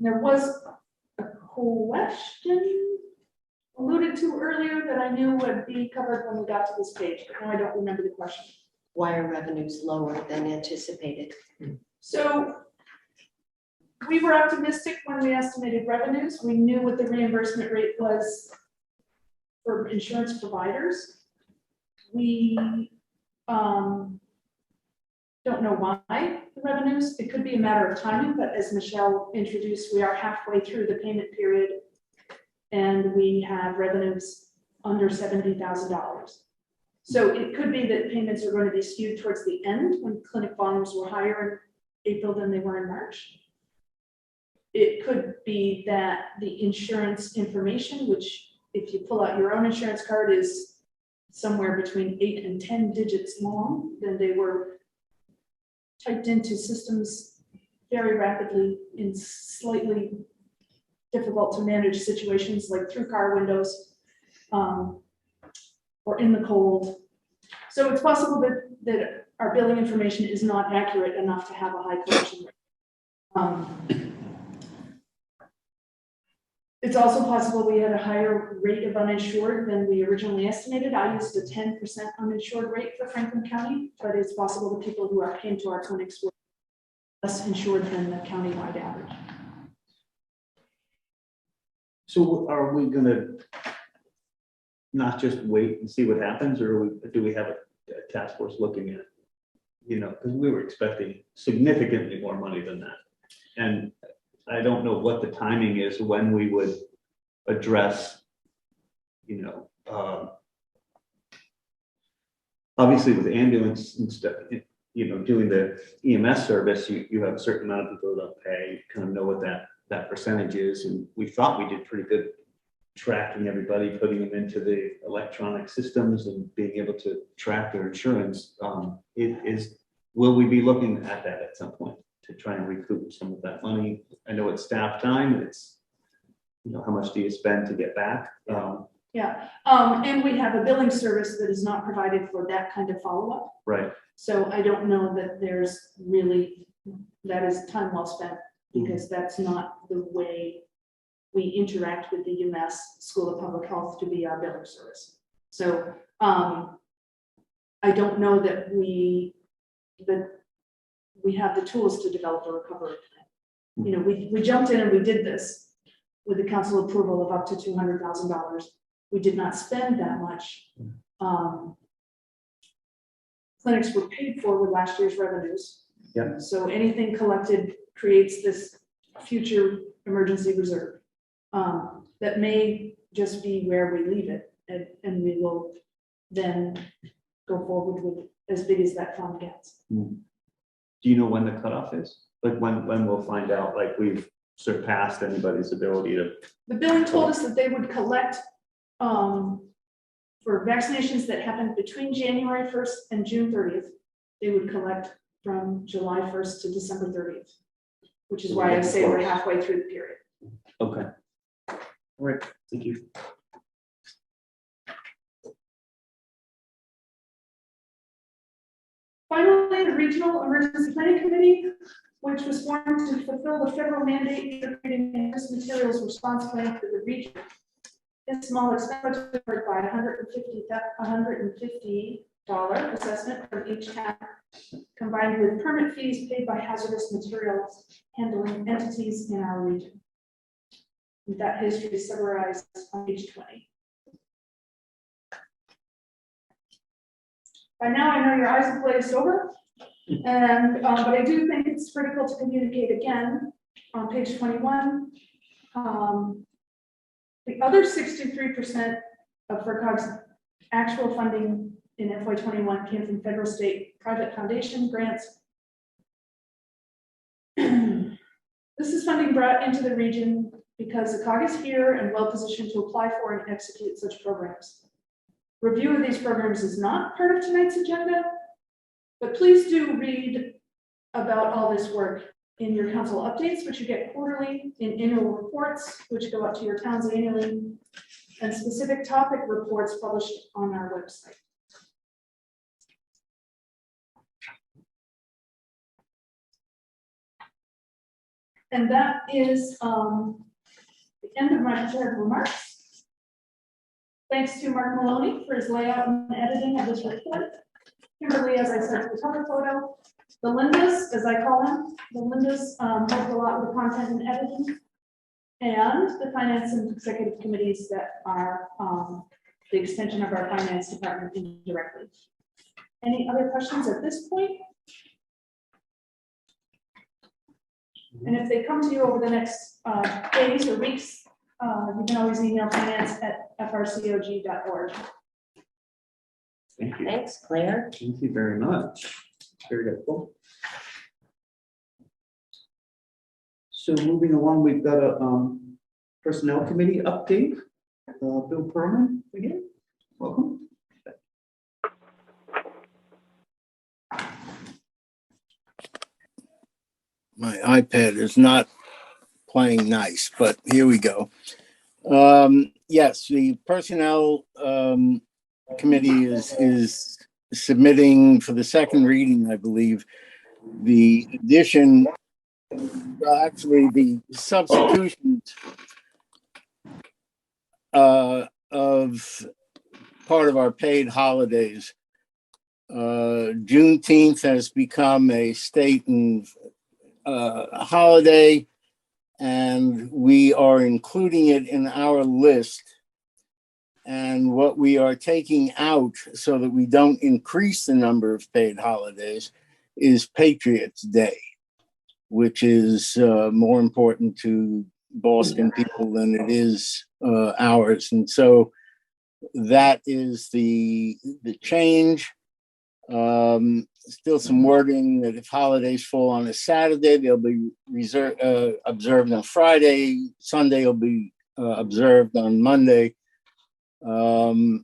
There was a question alluded to earlier that I knew would be covered when we got to this page, but now I don't remember the question. Why are revenues lower than anticipated? So we were optimistic when we estimated revenues. We knew what the reimbursement rate was for insurance providers. We don't know why the revenues, it could be a matter of timing, but as Michelle introduced, we are halfway through the payment period and we have revenues under $70,000. So it could be that payments are going to be skewed towards the end when clinic volumes were higher in April than they were in March. It could be that the insurance information, which if you pull out your own insurance card is somewhere between 8 and 10 digits long, then they were typed into systems very rapidly in slightly difficult to manage situations like through car windows or in the cold. So it's possible that our billing information is not accurate enough to have a high collection rate. It's also possible we had a higher rate of uninsured than we originally estimated. I used a 10% uninsured rate for Franklin County, but it's possible the people who came to our clinics were less insured than the countywide average. So are we gonna not just wait and see what happens, or do we have a task force looking at, because we were expecting significantly more money than that. And I don't know what the timing is when we would address, obviously with ambulance and stuff, doing the EMS service, you have a certain amount of people that pay, you kind of know what that percentage is. And we thought we did pretty good tracking everybody, putting them into the electronic systems and being able to track their insurance. Will we be looking at that at some point to try and recoup some of that money? I know it's staff time, it's, how much do you spend to get back? And we have a billing service that is not provided for that kind of follow-up. Right. So I don't know that that is time well spent, because that's not the way we interact with the UMass School of Public Health to be our billing service. So I don't know that we have the tools to develop a recovery plan. We jumped in and we did this with the council approval of up to $200,000. We did not spend that much. Clinics were paid for with last year's revenues. Yeah. So anything collected creates this future emergency reserve that may just be where we leave it, and we will then go forward with as big as that fund gets. Do you know when the cutoff is? Like when we'll find out, like we've surpassed anybody's ability to? The billing told us that they would collect for vaccinations that happened between January 1st and June 30th. They would collect from July 1st to December 30th, which is why I say we're halfway through the period. Okay. All right, thank you. Finally, the Regional Emergency Planning Committee, which was formed to fulfill the federal mandate for creating an emergency materials response plan for the region. This small expenditure by $150 assessment from each town, combined with permit fees paid by hazardous materials handling entities in our region. That history is summarized on page 20. By now, I know your eyes have glazed over, and but I do think it's critical to communicate again on page 21. The other 63% of FERCog's actual funding in FY21 came from federal, state, private foundation grants. This is funding brought into the region because the COG is here and well positioned to apply for and execute such programs. Review of these programs is not part of tonight's agenda, but please do read about all this work in your council updates, which you get quarterly, in annual reports, which go out to your towns annually, and specific topic reports published on our website. And that is the end of my prepared remarks. Thanks to Mark Maloney for his layout and editing of this report. Kimberly, as I said, for the cover photo. The Lindas, as I call them, the Lindas helped a lot with the content and editing. And the finance and executive committees that are the extension of our finance department indirectly. Any other questions at this point? And if they come to you over the next days or weeks, you can always email finance@frcog.org. Thank you. Thanks, Claire. Thank you very much. Very helpful. So moving along, we've got a personnel committee update. Bill Perlman again. Welcome. My iPad is not playing nice, but here we go. Yes, the personnel committee is submitting for the second reading, I believe, the addition, actually the substitution of part of our paid holidays. Juneteenth has become a state and holiday, and we are including it in our list. And what we are taking out so that we don't increase the number of paid holidays is Patriots Day, which is more important to Boston people than it is ours. And so that is the change. Still some wording that if holidays fall on a Saturday, they'll be observed on Friday. Sunday will be observed on Monday. And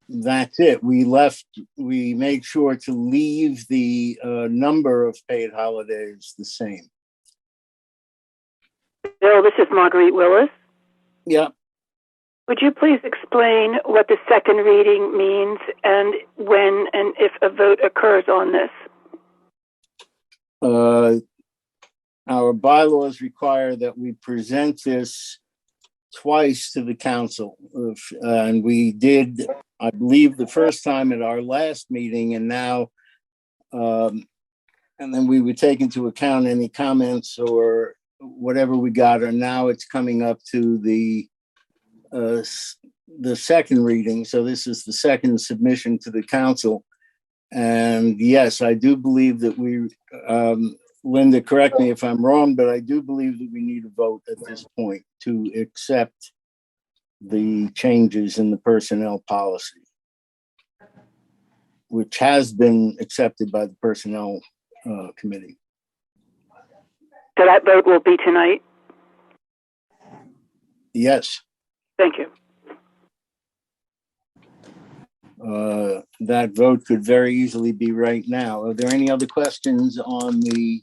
that's it. We made sure to leave the number of paid holidays the same. Bill, this is Marguerite Willis. Yeah. Would you please explain what the second reading means and when and if a vote occurs on this? Our bylaws require that we present this twice to the council. And we did, I believe, the first time at our last meeting, and now, and then we would take into account any comments or whatever we got, and now it's coming up to the second reading. So this is the second submission to the council. And yes, I do believe that we, Linda, correct me if I'm wrong, but I do believe that we need a vote at this point to accept the changes in the personnel policy, which has been accepted by the personnel committee. So that vote will be tonight? Yes. Thank you. That vote could very easily be right now. Are there any other questions on the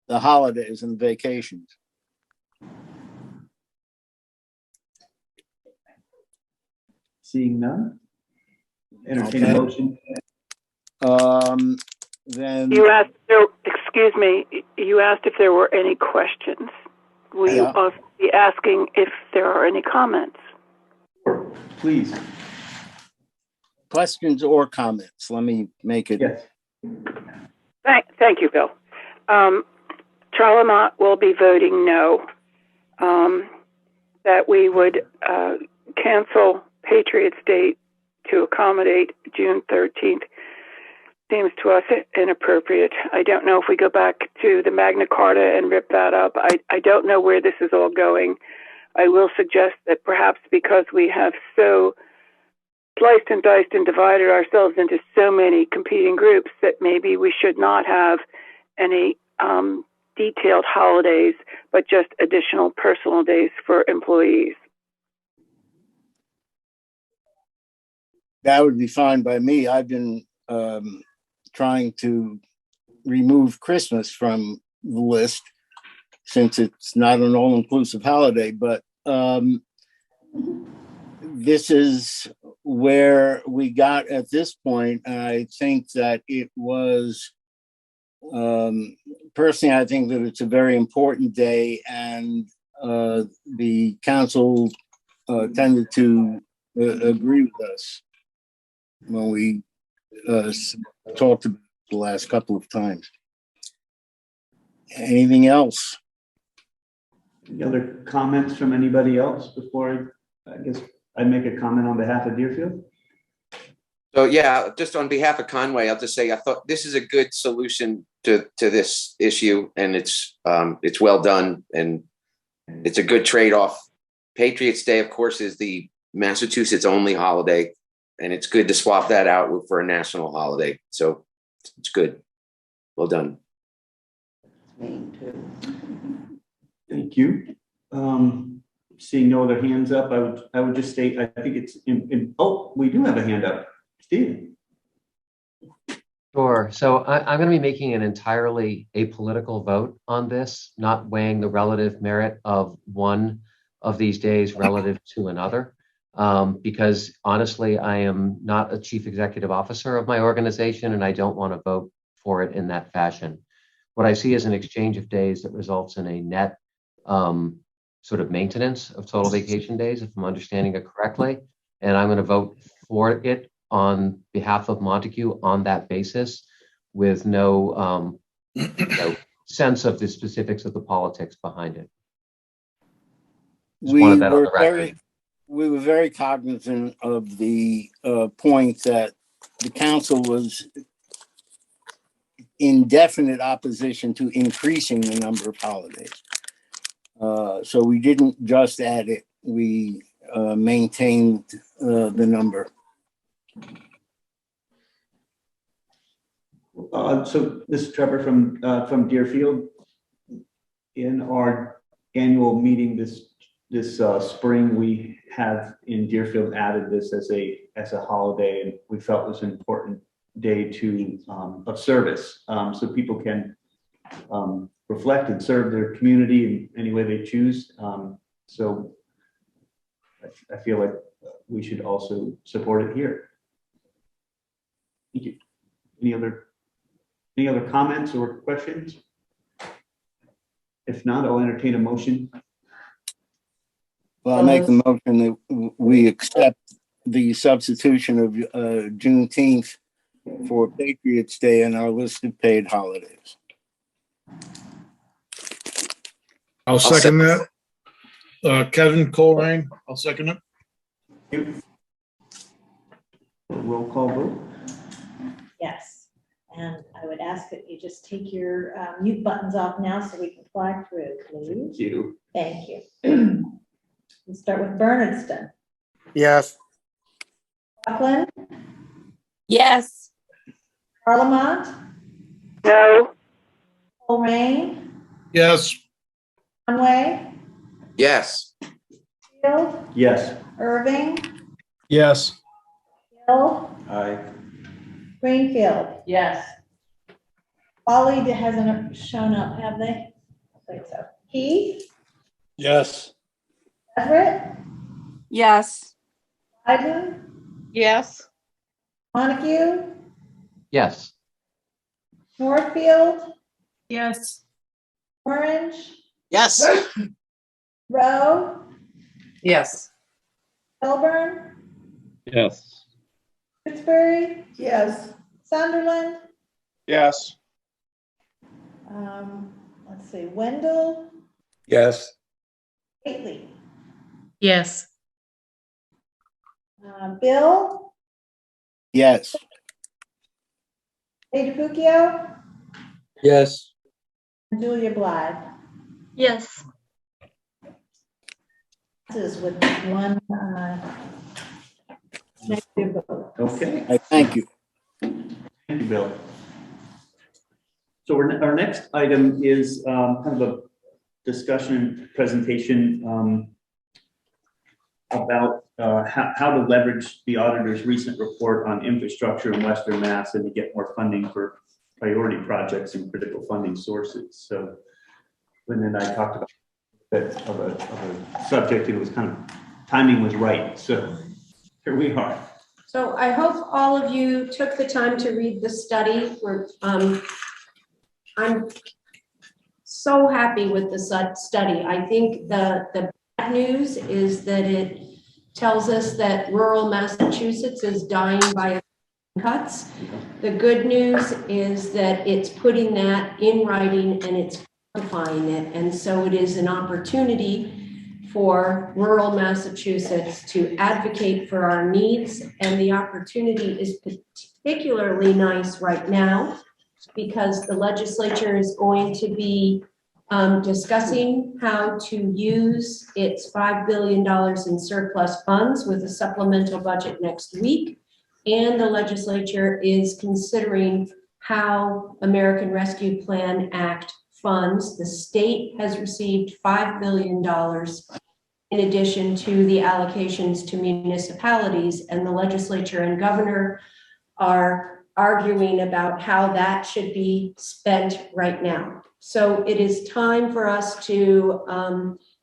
the holidays and vacations. Seeing none? Entertain a motion. Then. You asked, excuse me, you asked if there were any questions. Will you also be asking if there are any comments? Please. Questions or comments? Let me make it. Yes. Thank you, Bill. Charlemont will be voting no. That we would cancel Patriots' Day to accommodate June 13th seems to us inappropriate. I don't know if we go back to the Magna Carta and rip that up. I don't know where this is all going. I will suggest that perhaps because we have so sliced and diced and divided ourselves into so many competing groups that maybe we should not have any detailed holidays, but just additional personal days for employees. That would be fine by me. I've been trying to remove Christmas from the list since it's not an all-inclusive holiday, but this is where we got at this point. And I think that it was, personally, I think that it's a very important day, and the council tended to agree with us when we talked about it the last couple of times. Anything else? Any other comments from anybody else before I guess I make a comment on behalf of Deerfield? So yeah, just on behalf of Conway, I'll just say I thought this is a good solution to this issue, and it's well done, and it's a good trade-off. Patriots Day, of course, is the Massachusetts only holiday, and it's good to swap that out for a national holiday. So it's good. Well done. Thank you. Seeing no other hands up, I would just state, I think it's oh, we do have a hand up. Stephen. Sure. So I'm going to be making an entirely apolitical vote on this, not weighing the relative merit of one of these days relative to another, because honestly, I am not a chief executive officer of my organization, and I don't want to vote for it in that fashion. What I see is an exchange of days that results in a net sort of maintenance of total vacation days, if I'm understanding it correctly. And I'm going to vote for it on behalf of Montague on that basis, with no sense of the specifics of the politics behind it. We were very cognizant of the point that the council was in definite opposition to increasing the number of holidays. So we didn't just add it, we maintained the number. So this is Trevor from Deerfield. In our annual meeting this spring, we have in Deerfield added this as a holiday, and we felt it was an important day of service, so people can reflect and serve their community in any way they choose. So I feel like we should also support it here. Thank you. Any other comments or questions? If not, I'll entertain a motion. Well, I'll make the motion that we accept the substitution of Juneteenth for Patriots Day in our list of paid holidays. I'll second that. Kevin Colerain, I'll second it. Thank you. Roll call vote. Yes, and I would ask that you just take your mute buttons off now so we can fly through, please. Thank you. Thank you. We'll start with Berniston. Yes. Rockland? Yes. Parliament? No. Colerain? Yes. Conway? Yes. Field? Yes. Irving? Yes. Hill? Aye. Greenfield? Yes. Ollie hasn't shown up, have they? I think so. Keith, Yes. Everett, Yes. Biden, Yes. Montague, Yes. Northfield, Yes. Orange, Yes. Rowe, Yes. Milburn, Yes. Tewksbury, Yes. Sunderland, Yes. let's see, Wendell, Yes. Whately, Yes. Bill, Yes. DeFuccio, Yes. and Julia Blythe. Yes. This is with one negative vote. Okay, I thank you. thank you, Bill. So our next item is kind of a discussion presentation about how to leverage the auditor's recent report on infrastructure in Western Mass and to get more funding for priority projects and critical funding sources. So Linda and I talked about that of a subject, and it was kind of, timing was right. So here we are. So I hope all of you took the time to read the study. I'm so happy with the study. I think the bad news is that it tells us that rural Massachusetts is dying by cuts. The good news is that it's putting that in writing and it's quantifying it. And so it is an opportunity for rural Massachusetts to advocate for our needs. And the opportunity is particularly nice right now because the legislature is going to be discussing how to use its $5 billion in surplus funds with a supplemental budget next week. And the legislature is considering how American Rescue Plan Act funds. The state has received $5 billion in addition to the allocations to municipalities, and the legislature and governor are arguing about how that should be spent right now. So it is time for us to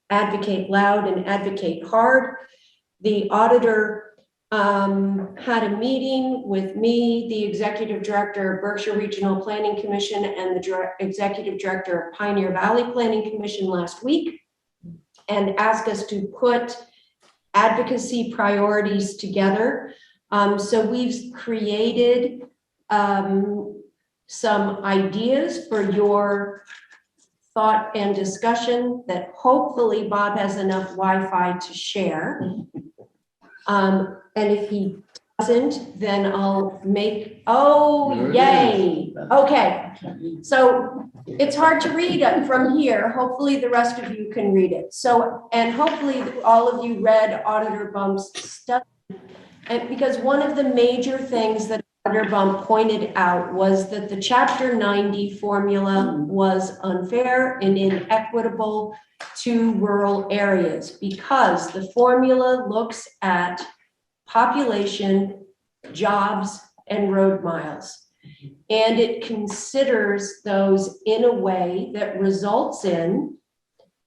advocate loud and advocate hard. The auditor had a meeting with me, the executive director of Berkshire Regional Planning Commission, and the executive director of Pioneer Valley Planning Commission last week, and asked us to put advocacy priorities together. So we've created some ideas for your thought and discussion that hopefully Bob has enough Wi-Fi to share. And if he doesn't, then I'll make, oh, yay. Okay, so it's hard to read it from here. Hopefully the rest of you can read it. So, and hopefully all of you read Auditor Bump's study. And because one of the major things that Auditor Bump pointed out was that the Chapter 90 formula was unfair and inequitable to rural areas because the formula looks at population, jobs, and road miles. And it considers those in a way that results in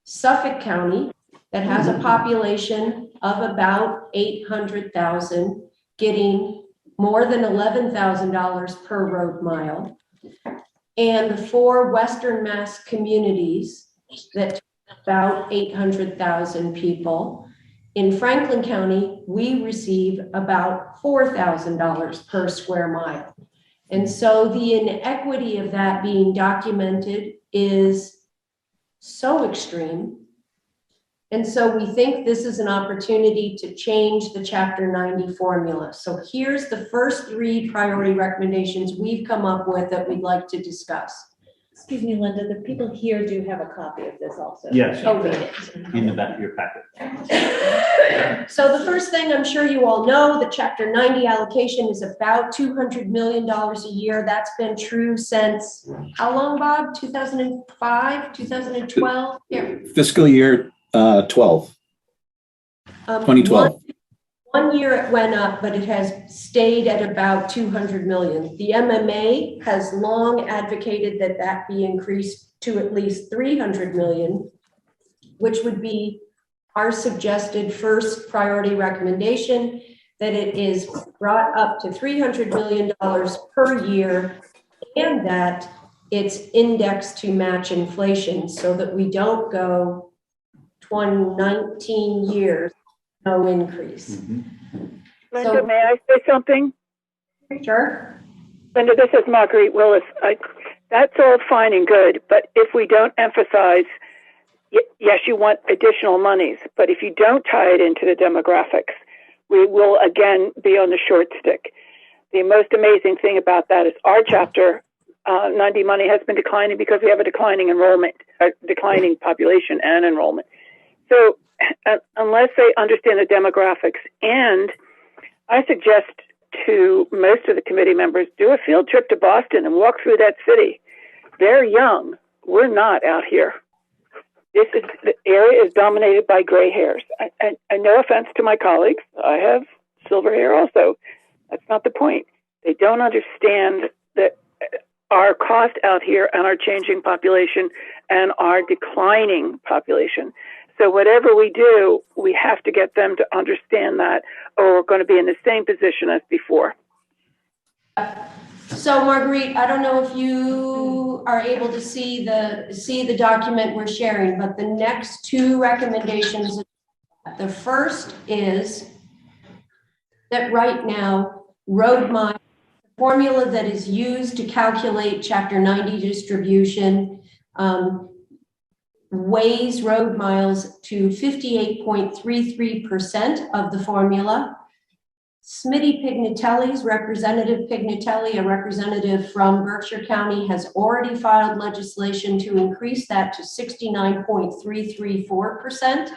Suffolk County, that has a population of about 800,000, getting more than $11,000 per road mile. And the 4 Western Mass communities that about 800,000 people. In Franklin County, we receive about $4,000 per square mile. And so the inequity of that being documented is so extreme. And so we think this is an opportunity to change the Chapter 90 formula. So here's the first 3 priority recommendations we've come up with that we'd like to discuss. Excuse me, Linda, the people here do have a copy of this also. Yes. Oh, read it. In the back of your packet. So the first thing, I'm sure you all know, the Chapter 90 allocation is about $200 million a year. That's been true since, how long, Bob? 2005, 2012? Yeah. Fiscal year 12, 2012. 1 year it went up, but it has stayed at about 200 million. The MMA has long advocated that that be increased to at least 300 million, which would be our suggested first priority recommendation, that it is brought up to $300 million per year, and that it's indexed to match inflation so that we don't go 19 years, no increase. Linda, may I say something? Sure. Linda, this is Marguerite Willis. That's all fine and good, but if we don't emphasize, yes, you want additional monies, but if you don't tie it into the demographics, we will again be on the short stick. The most amazing thing about that is our chapter 90 money has been declining because we have a declining enrollment, a declining population and enrollment. So unless they understand the demographics, and I suggest to most of the committee members, do a field trip to Boston and walk through that city. They're young. We're not out here. The area is dominated by gray hairs. And no offense to my colleagues, I have silver hair also. That's not the point. They don't understand that our cost out here and our changing population and our declining population. So whatever we do, we have to get them to understand that, or we're going to be in the same position as before. So Marguerite, I don't know if you are able to see the document we're sharing, but the next two recommendations, the first is that right now, road mile formula that is used to calculate Chapter 90 distribution weighs road miles to 58.33% of the formula. Smitty Pignatelli's Representative Pignatelli, a representative from Berkshire County, has already filed legislation to increase that to 69.334%.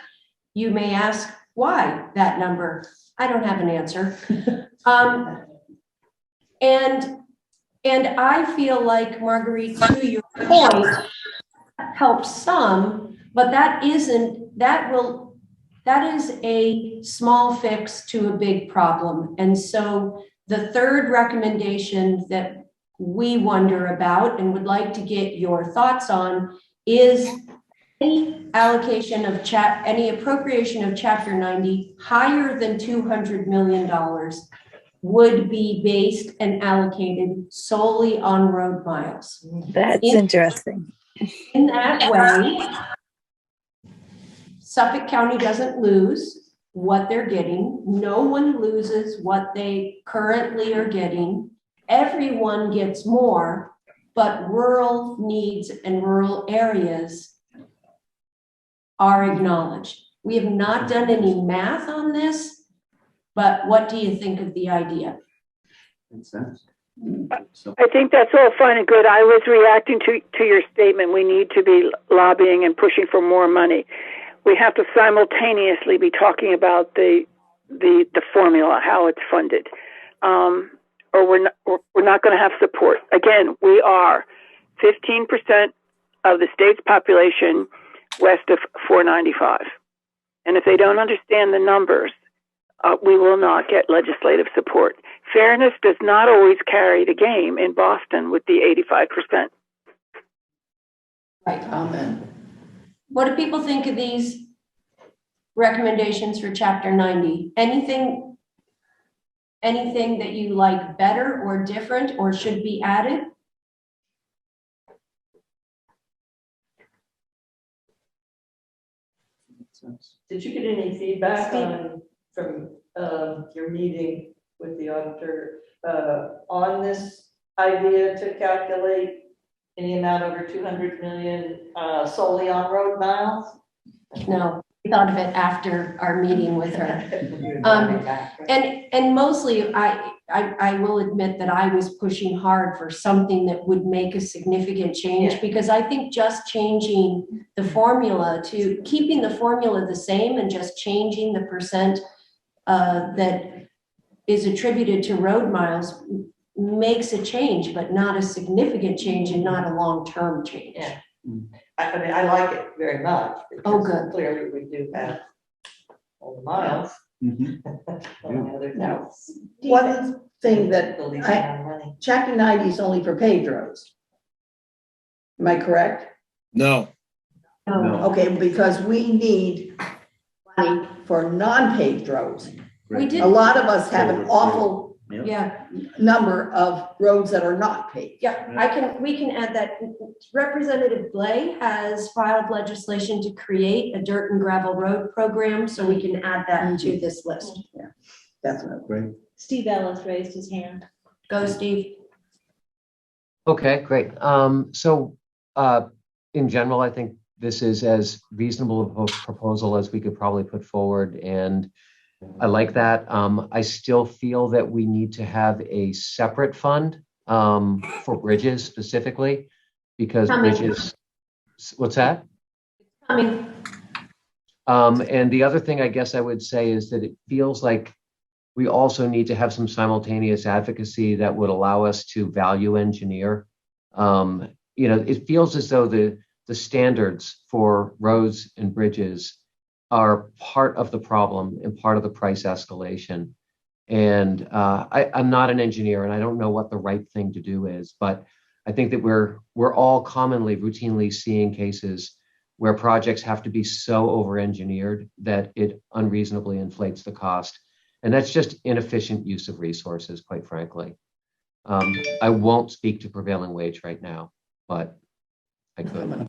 You may ask why that number. I don't have an answer. And I feel like, Marguerite, to your point, helps some, but that is a small fix to a big problem. And so the third recommendation that we wonder about and would like to get your thoughts on is any allocation of any appropriation of Chapter 90 higher than $200 million would be based and allocated solely on road miles. That's interesting. In that way, Suffolk County doesn't lose what they're getting. No one loses what they currently are getting. Everyone gets more, but rural needs and rural areas are acknowledged. We have not done any math on this, but what do you think of the idea? Makes sense. I think that's all fine and good. I was reacting to your statement. We need to be lobbying and pushing for more money. We have to simultaneously be talking about the formula, how it's funded, or we're not going to have support. Again, we are 15% of the state's population west of 495, and if they don't understand the numbers, we will not get legislative support. Fairness does not always carry the game in Boston with the 85%. Right. Amen. What do people think of these recommendations for Chapter 90? Anything that you like better or different or should be added? Did you get any feedback from your meeting with the auditor on this idea to calculate any amount over 200 million solely on road miles? No, we thought of it after our meeting with her. And mostly I will admit that I was pushing hard for something that would make a significant change, because I think just changing the formula to keeping the formula the same and just changing the percent that is attributed to road miles makes a change, but not a significant change and not a long-term change. Yeah. I mean, I like it very much. Oh, good. Clearly we do have all the miles. Now, one thing that chapter 90 is only for paved roads. Am I correct? No. Okay, because we need money for non-paved roads. We did. A lot of us have an awful Yeah, number of roads that are not paved. yeah, we can add that. Representative Blay has filed legislation to create a dirt and gravel road program, so we can add that to this list. Yeah, definitely. Great. Steve Ellis raised his hand. Go, Steve. Okay, great. In general, I think this is as reasonable a proposal as we could probably put forward, and I like that. I still feel that we need to have a separate fund for bridges specifically, because bridges. What's that? And the other thing I guess I would say is that it feels like we also need to have some simultaneous advocacy that would allow us to value engineer. It feels as though the standards for roads and bridges are part of the problem and part of the price escalation. And I'm not an engineer and I don't know what the right thing to do is, but I think that we're all routinely seeing cases where projects have to be so over-engineered that it unreasonably inflates the cost. And that's just inefficient use of resources, quite frankly. I won't speak to prevailing wage right now, but I could.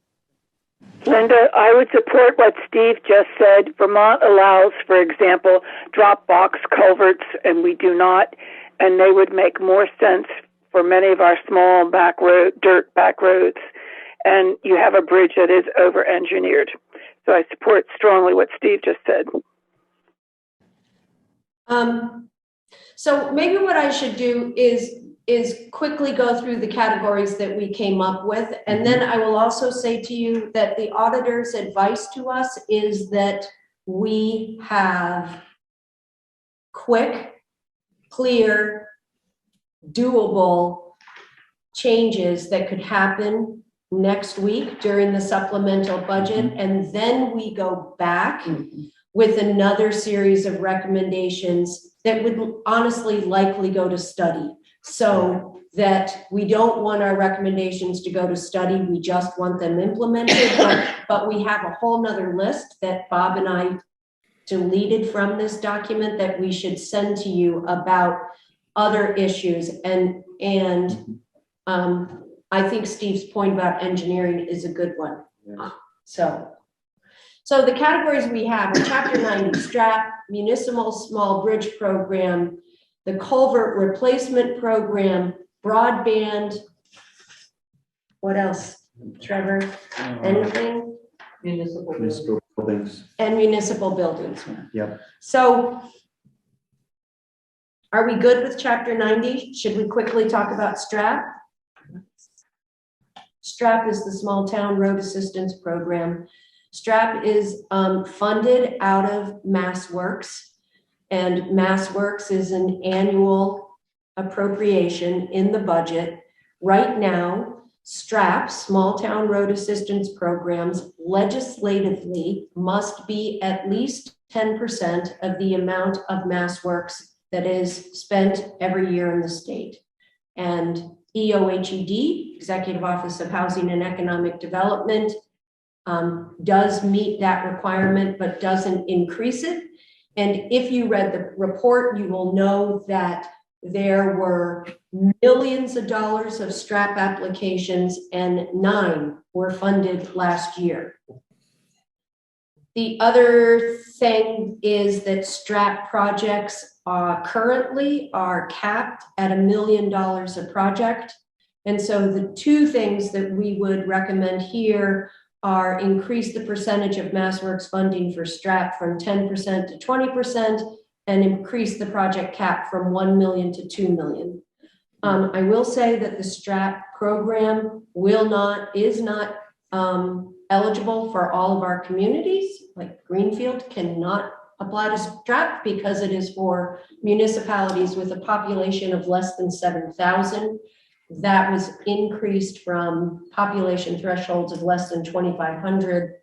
Linda, I would support what Steve just said. Vermont allows, for example, drop box culverts, and we do not, and they would make more sense for many of our small dirt back roads. And you have a bridge that is over-engineered. So I support strongly what Steve just said. So maybe what I should do is quickly go through the categories that we came up with. And then I will also say to you that the auditor's advice to us is that we have quick, clear, doable changes that could happen next week during the supplemental budget. And then we go back with another series of recommendations that would honestly likely go to study. So that we don't want our recommendations to go to study, we just want them implemented, but we have a whole nother list that Bob and I deleted from this document that we should send to you about other issues. And I think Steve's point about engineering is a good one. So the categories we have are Chapter 90, STRAP, Municipal Small Bridge Program, the Culvert Replacement Program, broadband. What else, Trevor? Anything? Municipal buildings. And municipal buildings. Yep. So are we good with Chapter 90? Should we quickly talk about STRAP? STRAP is the Small Town Road Assistance Program. STRAP is funded out of MassWorks, and MassWorks is an annual appropriation in the budget. Right now, STRAP, Small Town Road Assistance Programs, legislatively must be at least 10% of the amount of MassWorks that is spent every year in the state. And EOHED, Executive Office of Housing and Economic Development, does meet that requirement, but doesn't increase it. And if you read the report, you will know that there were millions of dollars of STRAP applications and 9 were funded last year. The other thing is that STRAP projects currently are capped at $1 million a project. And so the two things that we would recommend here are increase the percentage of MassWorks funding for STRAP from 10% to 20% and increase the project cap from 1 million to 2 million. I will say that the STRAP program is not eligible for all of our communities. Like Greenfield cannot apply to STRAP because it is for municipalities with a population of less than 7,000. That was increased from population thresholds of less than 2,500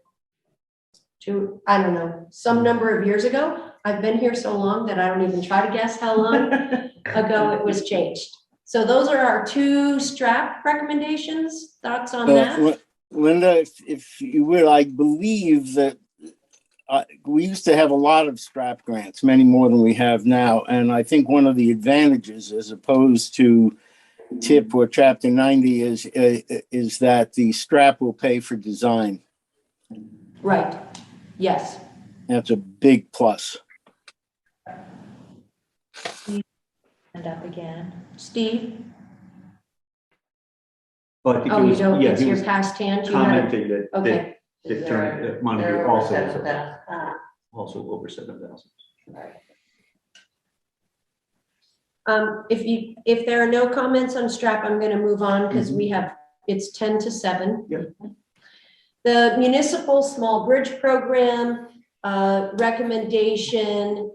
to, I don't know, some number of years ago. I've been here so long that I don't even try to guess how long ago it was changed. So those are our two strap recommendations. Thoughts on that? Linda, if you will, I believe that we used to have a lot of strap grants, many more than we have now. And I think one of the advantages, as opposed to TIP or Chapter 90, is that the strap will pay for design. Right. Yes. That's a big plus. And up again. Steve? Well, I think Oh, it you was, don't, yeah, it's he your was past hand? You commenting that, Okay. that Montague also over 7,000. If there are no comments on strap, I'm going to move on because we have, it's 10 to 7. Yep. The municipal small bridge program recommendation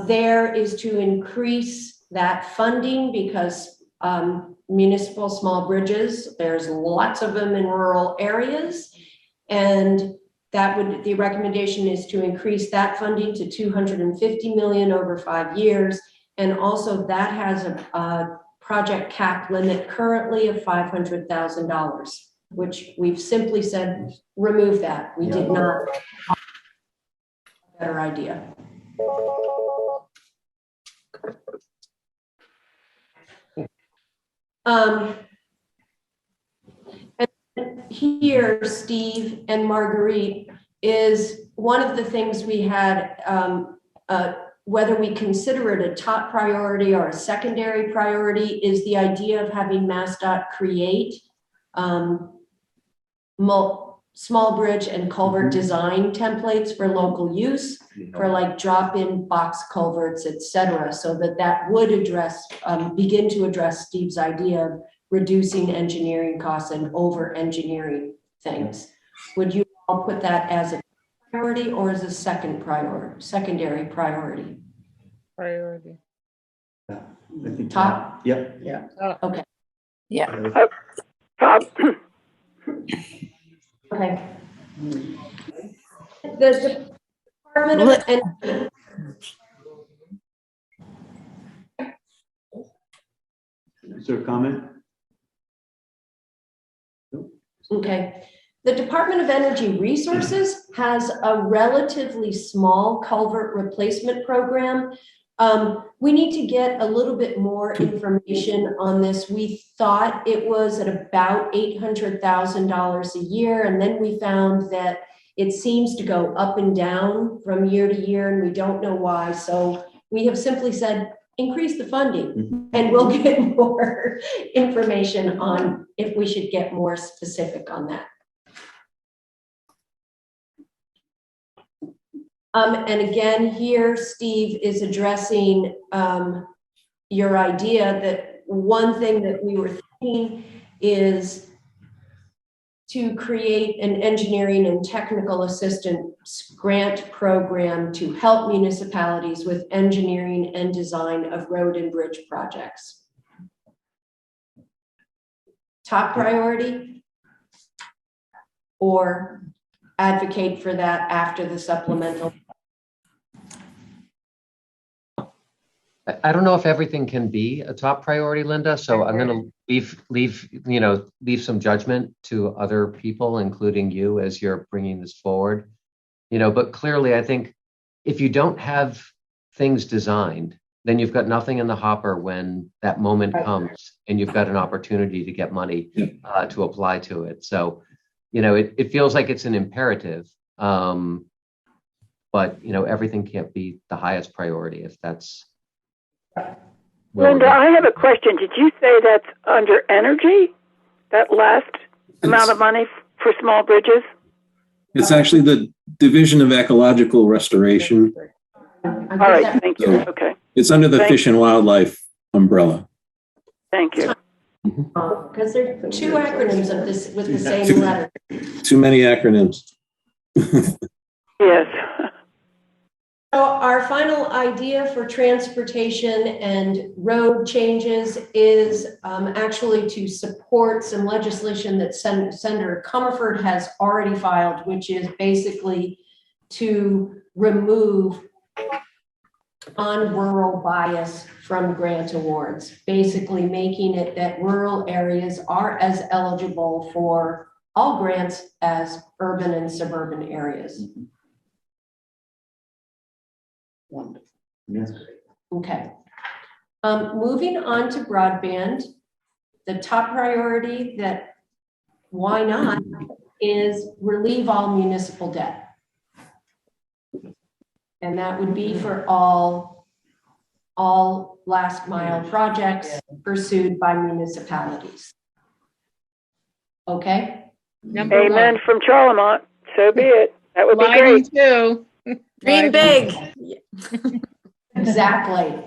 there is to increase that funding because municipal small bridges, there's lots of them in rural areas. And the recommendation is to increase that funding to $250 million over 5 years. And also that has a project cap limit currently of $500,000, which we've simply said, remove that. We did not have a better idea. And here, Steve and Marguerite, is one of the things we had, whether we consider it a top priority or a secondary priority, is the idea of having MassDOT create small bridge and culvert design templates for local use, for like drop-in box culverts, et cetera, so that would address, begin to address Steve's idea of reducing engineering costs and over-engineering things. Would you all put that as a priority or as a secondary priority? Priority. I think Top? Yep. Yeah. Okay. Yeah. Top. Okay. The Department of Energy. Is there a comment? Okay. The Department of Energy Resources has a relatively small culvert replacement program. We need to get a little bit more information on this. We thought it was at about $800,000 a year, and then we found that it seems to go up and down from year to year, and we don't know why. So we have simply said, increase the funding, and we'll get more information on if we should get more specific on that. And again, here, Steve is addressing your idea that one thing that we were thinking is to create an engineering and technical assistance grant program to help municipalities with engineering and design of road and bridge projects. Top priority, or advocate for that after the supplemental? I don't know if everything can be a top priority, Linda. So I'm going to leave some judgment to other people, including you, as you're bringing this forward. But clearly, I think if you don't have things designed, then you've got nothing in the hopper when that moment comes, and you've got an opportunity to get money to apply to it. So, it feels like it's an imperative, but everything can't be the highest priority if that's. Linda, I have a question. Did you say that's under energy? That last amount of money for small bridges? It's actually the Division of Ecological Restoration. All right, thank you. Okay. It's under the Fish and Wildlife umbrella. Thank you. Because there are two acronyms of this with the same letter. Too many acronyms. Yes. So our final idea for transportation and road changes is actually to support some legislation that Senator Comerford has already filed, which is basically to remove non-rural bias from grant awards, basically making it that rural areas are as eligible for all grants as urban and suburban areas. Wonderful. Yes. Okay. Moving on to broadband, the top priority that, why not, is relieve all municipal debt. And that would be for all last mile projects pursued by municipalities. Okay? Number Amen one. from Charlemont. So be it. That would be Lighting great. too. Dream Lighting. big. Exactly.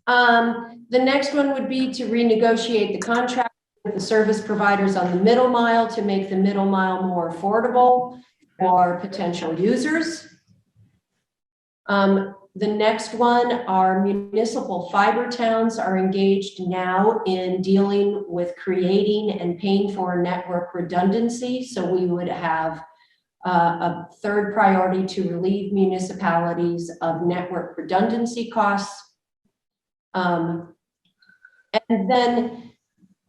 The next one would be to renegotiate the contract with the service providers on the middle mile to make the middle mile more affordable for potential users. The next one, our municipal fiber towns are engaged now in dealing with creating and paying for network redundancy. So we would have a third priority to relieve municipalities of network redundancy costs. And then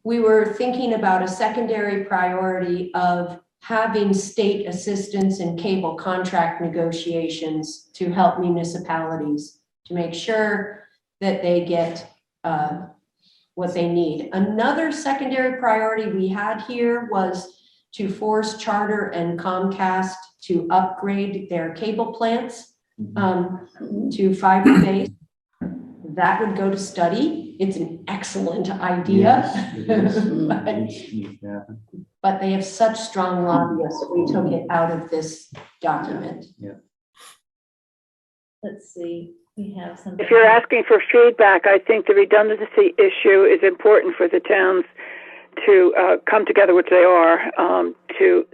we were thinking about a secondary priority of having state assistance in cable contract negotiations to help municipalities to make sure that they get what they need. Another secondary priority we had here was to force Charter and Comcast to upgrade their cable plants to fiber-based. That would go to study. It's an excellent idea. Yes, But they have such strong lobbyists, we took it out of this document. yeah. Let's see, we have something. If you're asking for feedback, I think the redundancy issue is important for the towns to come together, which they are, to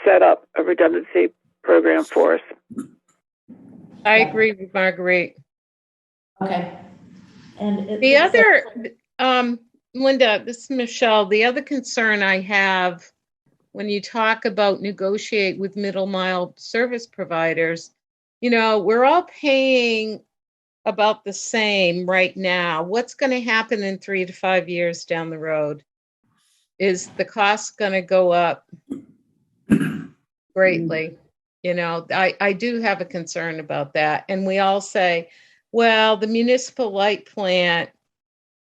set up a redundancy program for us. I agree with Marguerite. Okay. And The other, Linda, this is Michelle. The other concern I have when you talk about negotiate with middle mile service providers, you know, we're all paying about the same right now. What's going to happen in 3 to 5 years down the road? Is the cost going to go up greatly? You know, I do have a concern about that. And we all say, well, the municipal light plant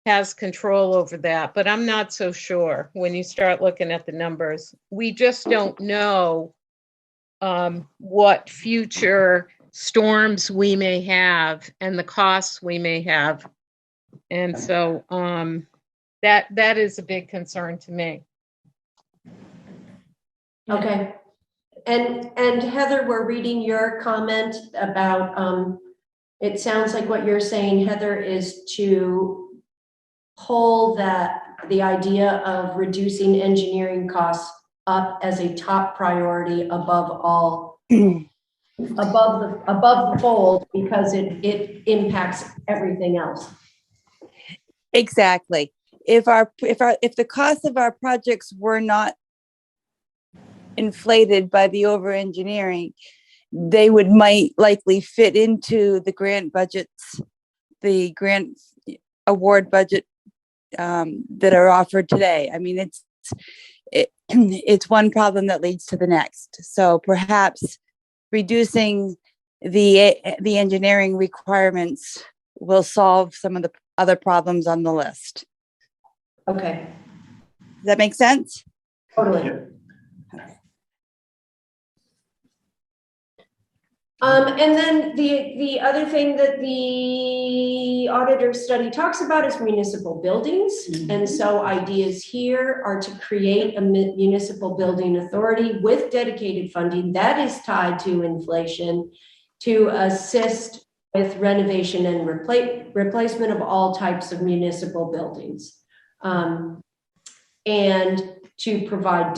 has control over that, but I'm not so sure when you start looking at the numbers. We just don't know what future storms we may have and the costs we may have. And so that is a big concern to me. Okay. And Heather, we're reading your comment about, it sounds like what you're saying, Heather, is to pull the idea of reducing engineering costs up as a top priority above all, above the fold, because it impacts everything else. Exactly. If the cost of our projects were not inflated by the over engineering, they might likely fit into the grant budgets, the grant award budget that are offered today. I mean, it's one problem that leads to the next. So perhaps reducing the engineering requirements will solve some of the other problems on the list. Okay. Does that make sense? Totally. And then the other thing that the auditor study talks about is municipal buildings. And so ideas here are to create a municipal building authority with dedicated funding that is tied to inflation to assist with renovation and replacement of all types of municipal buildings. And to provide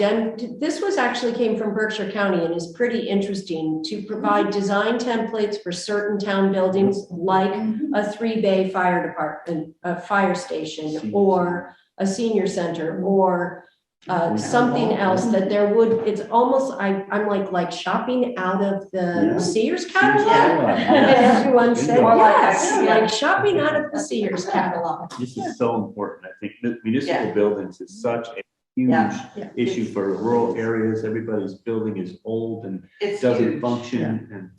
this was actually came from Berkshire County and is pretty interesting, to provide design templates for certain town buildings like a 3-bay fire department, a fire station, or a senior center, or something else that there would, it's almost, I'm like shopping out of the Yeah. Sears catalog. Yeah. And everyone said, Bingo. yes, like shopping out of the Sears catalog. This is so important. I think the municipal Yeah. buildings is such a huge Yeah. issue for rural areas. Everybody's building is old and It's doesn't huge. function and,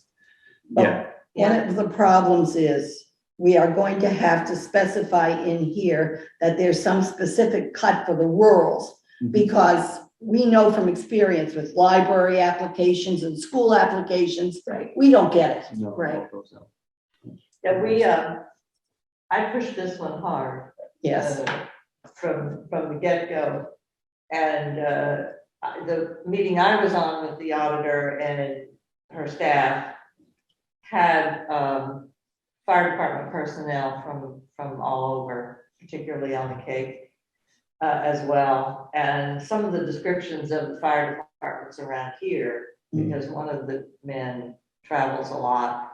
But one of the problems is we are going to have to specify in here that there's some specific cut for the rurals, because we know from experience with library applications and school applications, we don't get it. No, Right. Yeah, I pushed this one hard. Yes. From the get-go. And the meeting I was on with the auditor and her staff had fire department personnel from all over, particularly on the Cape as well. And some of the descriptions of the fire departments around here, because one of the men travels a lot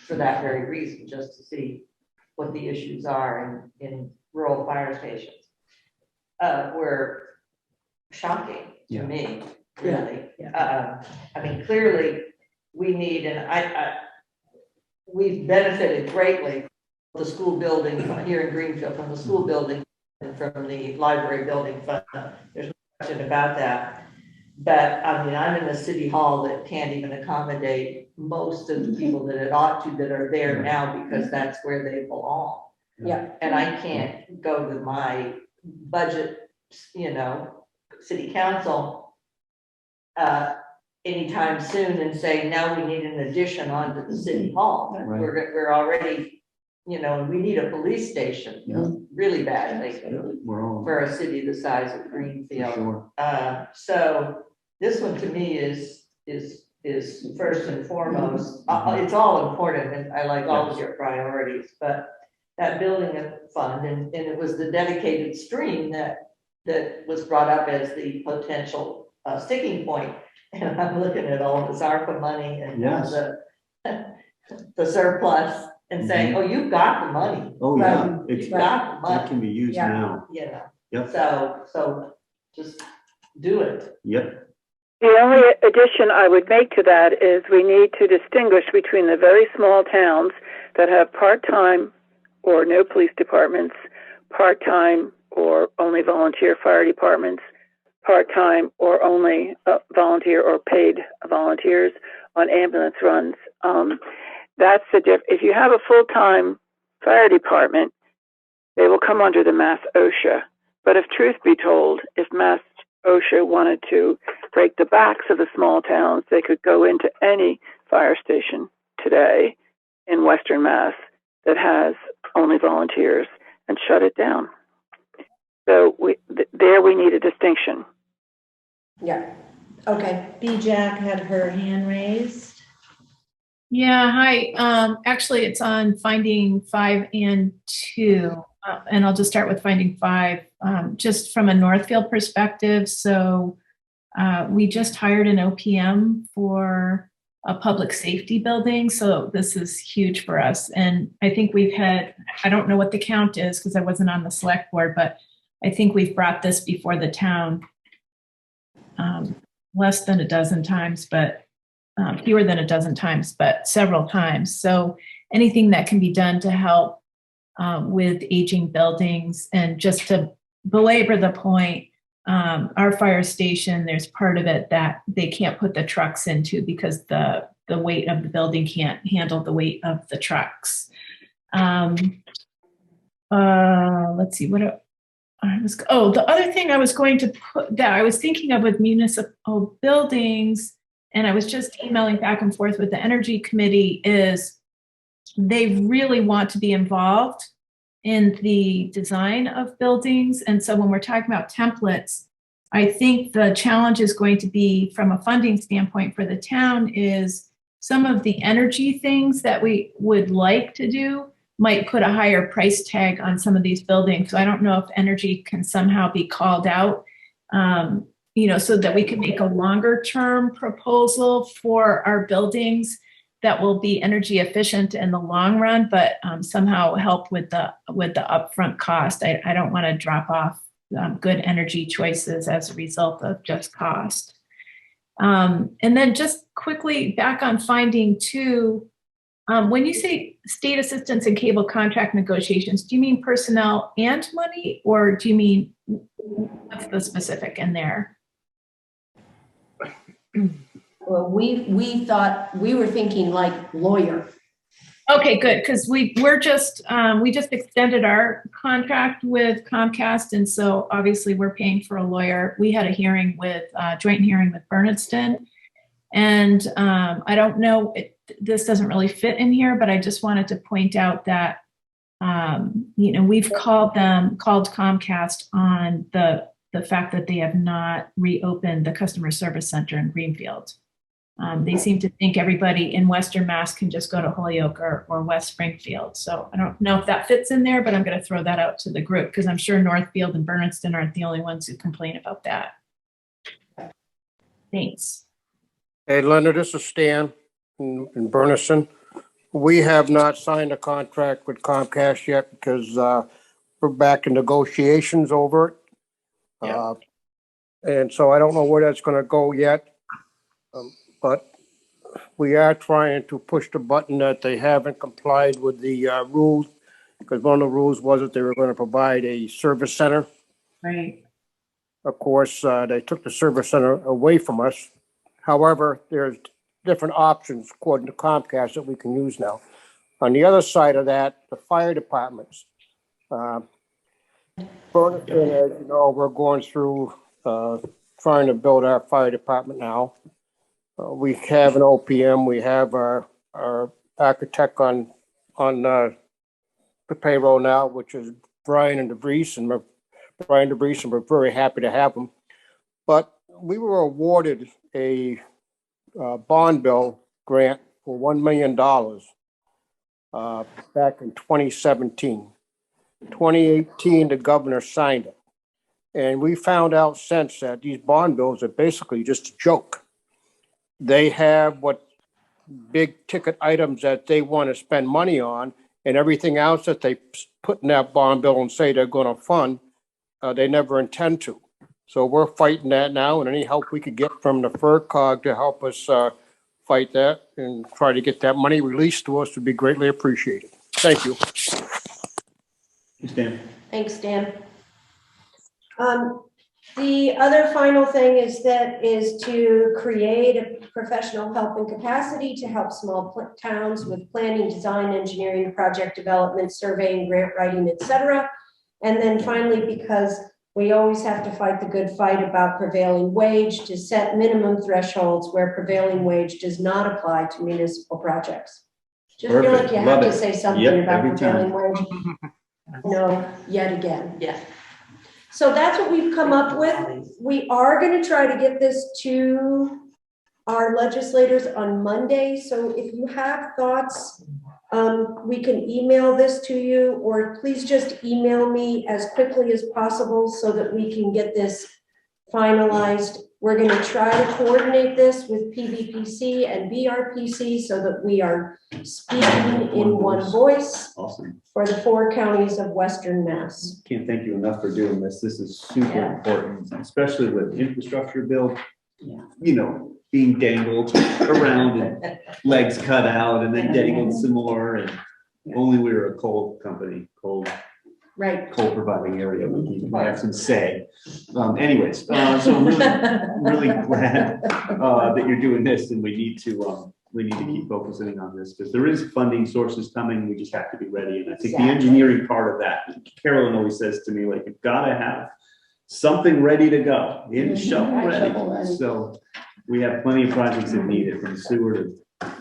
for that very reason, just to see what the issues are in rural fire stations, were shocking to me, really. I mean, clearly we need, and we've benefited greatly from the school building here in Greenfield, from the school building and from the library building fund. There's no question about that. But I mean, I'm in a city hall that can't even accommodate most of the people that it ought to, that are there now, because that's where they belong. Yeah. And I can't go to my budget, city council anytime soon and say, now we need an addition onto the city hall. Right. We're already, we need a police station really badly for a city the size of Greenfield. Sure. So this one to me is first and foremost. It's all important, and I like all of your priorities, but that building fund, and it was the dedicated stream that was brought up as the potential sticking point. And I'm looking at all this ARPA money and the surplus and saying, oh, you've got the money. Oh, yeah. You've got the money. It can be used now. Yep. So just do it. Yep. The only addition I would make to that is we need to distinguish between the very small towns that have part-time or no police departments, part-time or only volunteer fire departments, part-time or only volunteer or paid volunteers on ambulance runs. That's the if you have a full-time fire department, they will come under the Mass OSHA. But if truth be told, if Mass OSHA wanted to break the backs of the small towns, they could go into any fire station today in Western Mass that has only volunteers and shut it down. So there we need a distinction. Yeah. Okay. B-Jack had her hand raised. Yeah, hi. Actually, it's on finding 5 and 2. And I'll just start with finding 5, just from a Northfield perspective. So we just hired an OPM for a public safety building. So this is huge for us. And I think we've had, I don't know what the count is because I wasn't on the select board, but I think we've brought this before the town less than a dozen times, but fewer than a dozen times, but several times. So anything that can be done to help with aging buildings, and just to belabor the point, our fire station, there's part of it that they can't put the trucks into because the weight of the building can't handle the weight of the trucks. Let's see what the other thing I was going to put that I was thinking of with municipal buildings, and I was just emailing back and forth with the energy committee, is they really want to be involved in the design of buildings. And so when we're talking about templates, I think the challenge is going to be, from a funding standpoint for the town, is some of the energy things that we would like to do might put a higher price tag on some of these buildings. So I don't know if energy can somehow be called out, so that we can make a longer term proposal for our buildings that will be energy efficient in the long run, but somehow help with the upfront cost. I don't want to drop off good energy choices as a result of just cost. And then just quickly back on finding two, when you say state assistance and cable contract negotiations, do you mean personnel and money, or do you mean what's the specific in there? Well, we thought, we were thinking like lawyer. Okay, good, because we just extended our contract with Comcast, and so obviously we're paying for a lawyer. We had a hearing with joint hearing with Bernardston, and I don't know, this doesn't really fit in here, but I just wanted to point out that we've called Comcast on the fact that they have not reopened the customer service center in Greenfield. They seem to think everybody in Western Mass can just go to Holyoke or West Springfield. So I don't know if that fits in there, but I'm going to throw that out to the group because I'm sure Northfield and Bernardston aren't the only ones who complain about that. Thanks. Hey, Linda, this is Stan in Bernardston. We have not signed a contract with Comcast yet because we're back in negotiations over it. Yeah. And so I don't know where that's going to go yet. But we are trying to push the button that they haven't complied with the rules, because one of the rules was that they were going to provide a service center. Right. Of course, they took the service center away from us. However, there's different options according to Comcast that we can use now. On the other side of that, the fire departments. Bernardston, as you know, we're going through trying to build our fire department now. We have an OPM. We have our architect on the payroll now, which is Brian DeVries, and we're very happy to have him. But we were awarded a bond bill grant for $1 million back in 2017. 2018, the governor signed it, and we found out since that these bond bills are basically just a joke. They have what big ticket items that they want to spend money on, and everything else that they put in that bond bill and say they're going to fund, they never intend to. So we're fighting that now, and any help we could get from the FERCog to help us fight that and try to get that money released to us would be greatly appreciated. Thank you. Thanks, Dan. Thanks, Dan. The other final thing is to create a professional help and capacity to help small towns with planning, design, engineering, project development, surveying, grant writing, etc. And then finally, because we always have to fight the good fight about prevailing wage, to set minimum thresholds where prevailing wage does not apply to municipal projects. Just feel like you have to say something about prevailing wage. No, yet again. Yeah. So that's what we've come up with. We are going to try to get this to our legislators on Monday. So if you have thoughts, we can email this to you, or please just email me as quickly as possible so that we can get this finalized. We're going to try to coordinate this with PVPC and BRPC so that we are speaking in one voice. Awesome. For the 4 counties of Western Mass. Can't thank you enough for doing this. This is super important, especially with infrastructure build. You know, being dangled around and legs cut out and then dangled some more. And only we were a coal company, coal providing area. We have some say. Anyways, so I'm really glad that you're doing this, and we need to keep focusing on this because there is funding sources coming. We just have to be ready. And I think the engineering part of that, Carolyn always says to me, like, you've got to have something ready to go. It's shovel ready. So we have plenty of projects that need it, from sewer to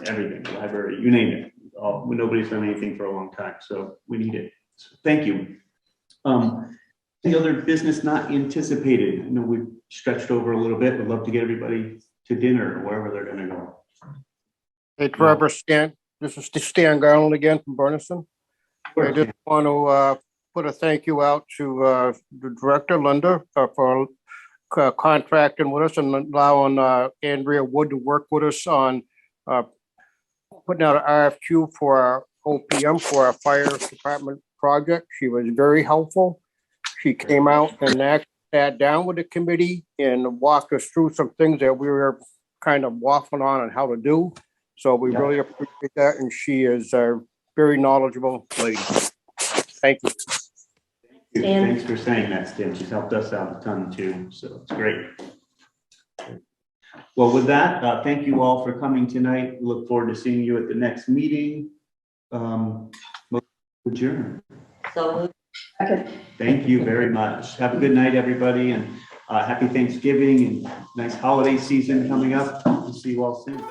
everything, library, you name it. Nobody's done anything for a long time, so we need it. So thank you. The other business not anticipated. I know we've stretched over a little bit. We'd love to get everybody to dinner or wherever they're going to go. Hey, Trevor, Stan. This is Stan Garland again from Bernardston. I just want to put a thank you out to the director, Linda, for contracting with us and allowing Andrea Wood to work with us on putting out an RFQ for our OPM for our fire department project. She was very helpful. She came out and actually sat down with the committee and walked us through some things that we were kind of waffling on how to do. So we really appreciate that, and she is a very knowledgeable lady. Thank you. Thanks for saying that, Stan. She's helped us out a ton too, so it's great. Well, with that, thank you all for coming tonight. Look forward to seeing you at the next meeting. Adjourn. So Thank you very much. Have a good night, everybody, and happy Thanksgiving and nice holiday season coming up. We'll see you all soon.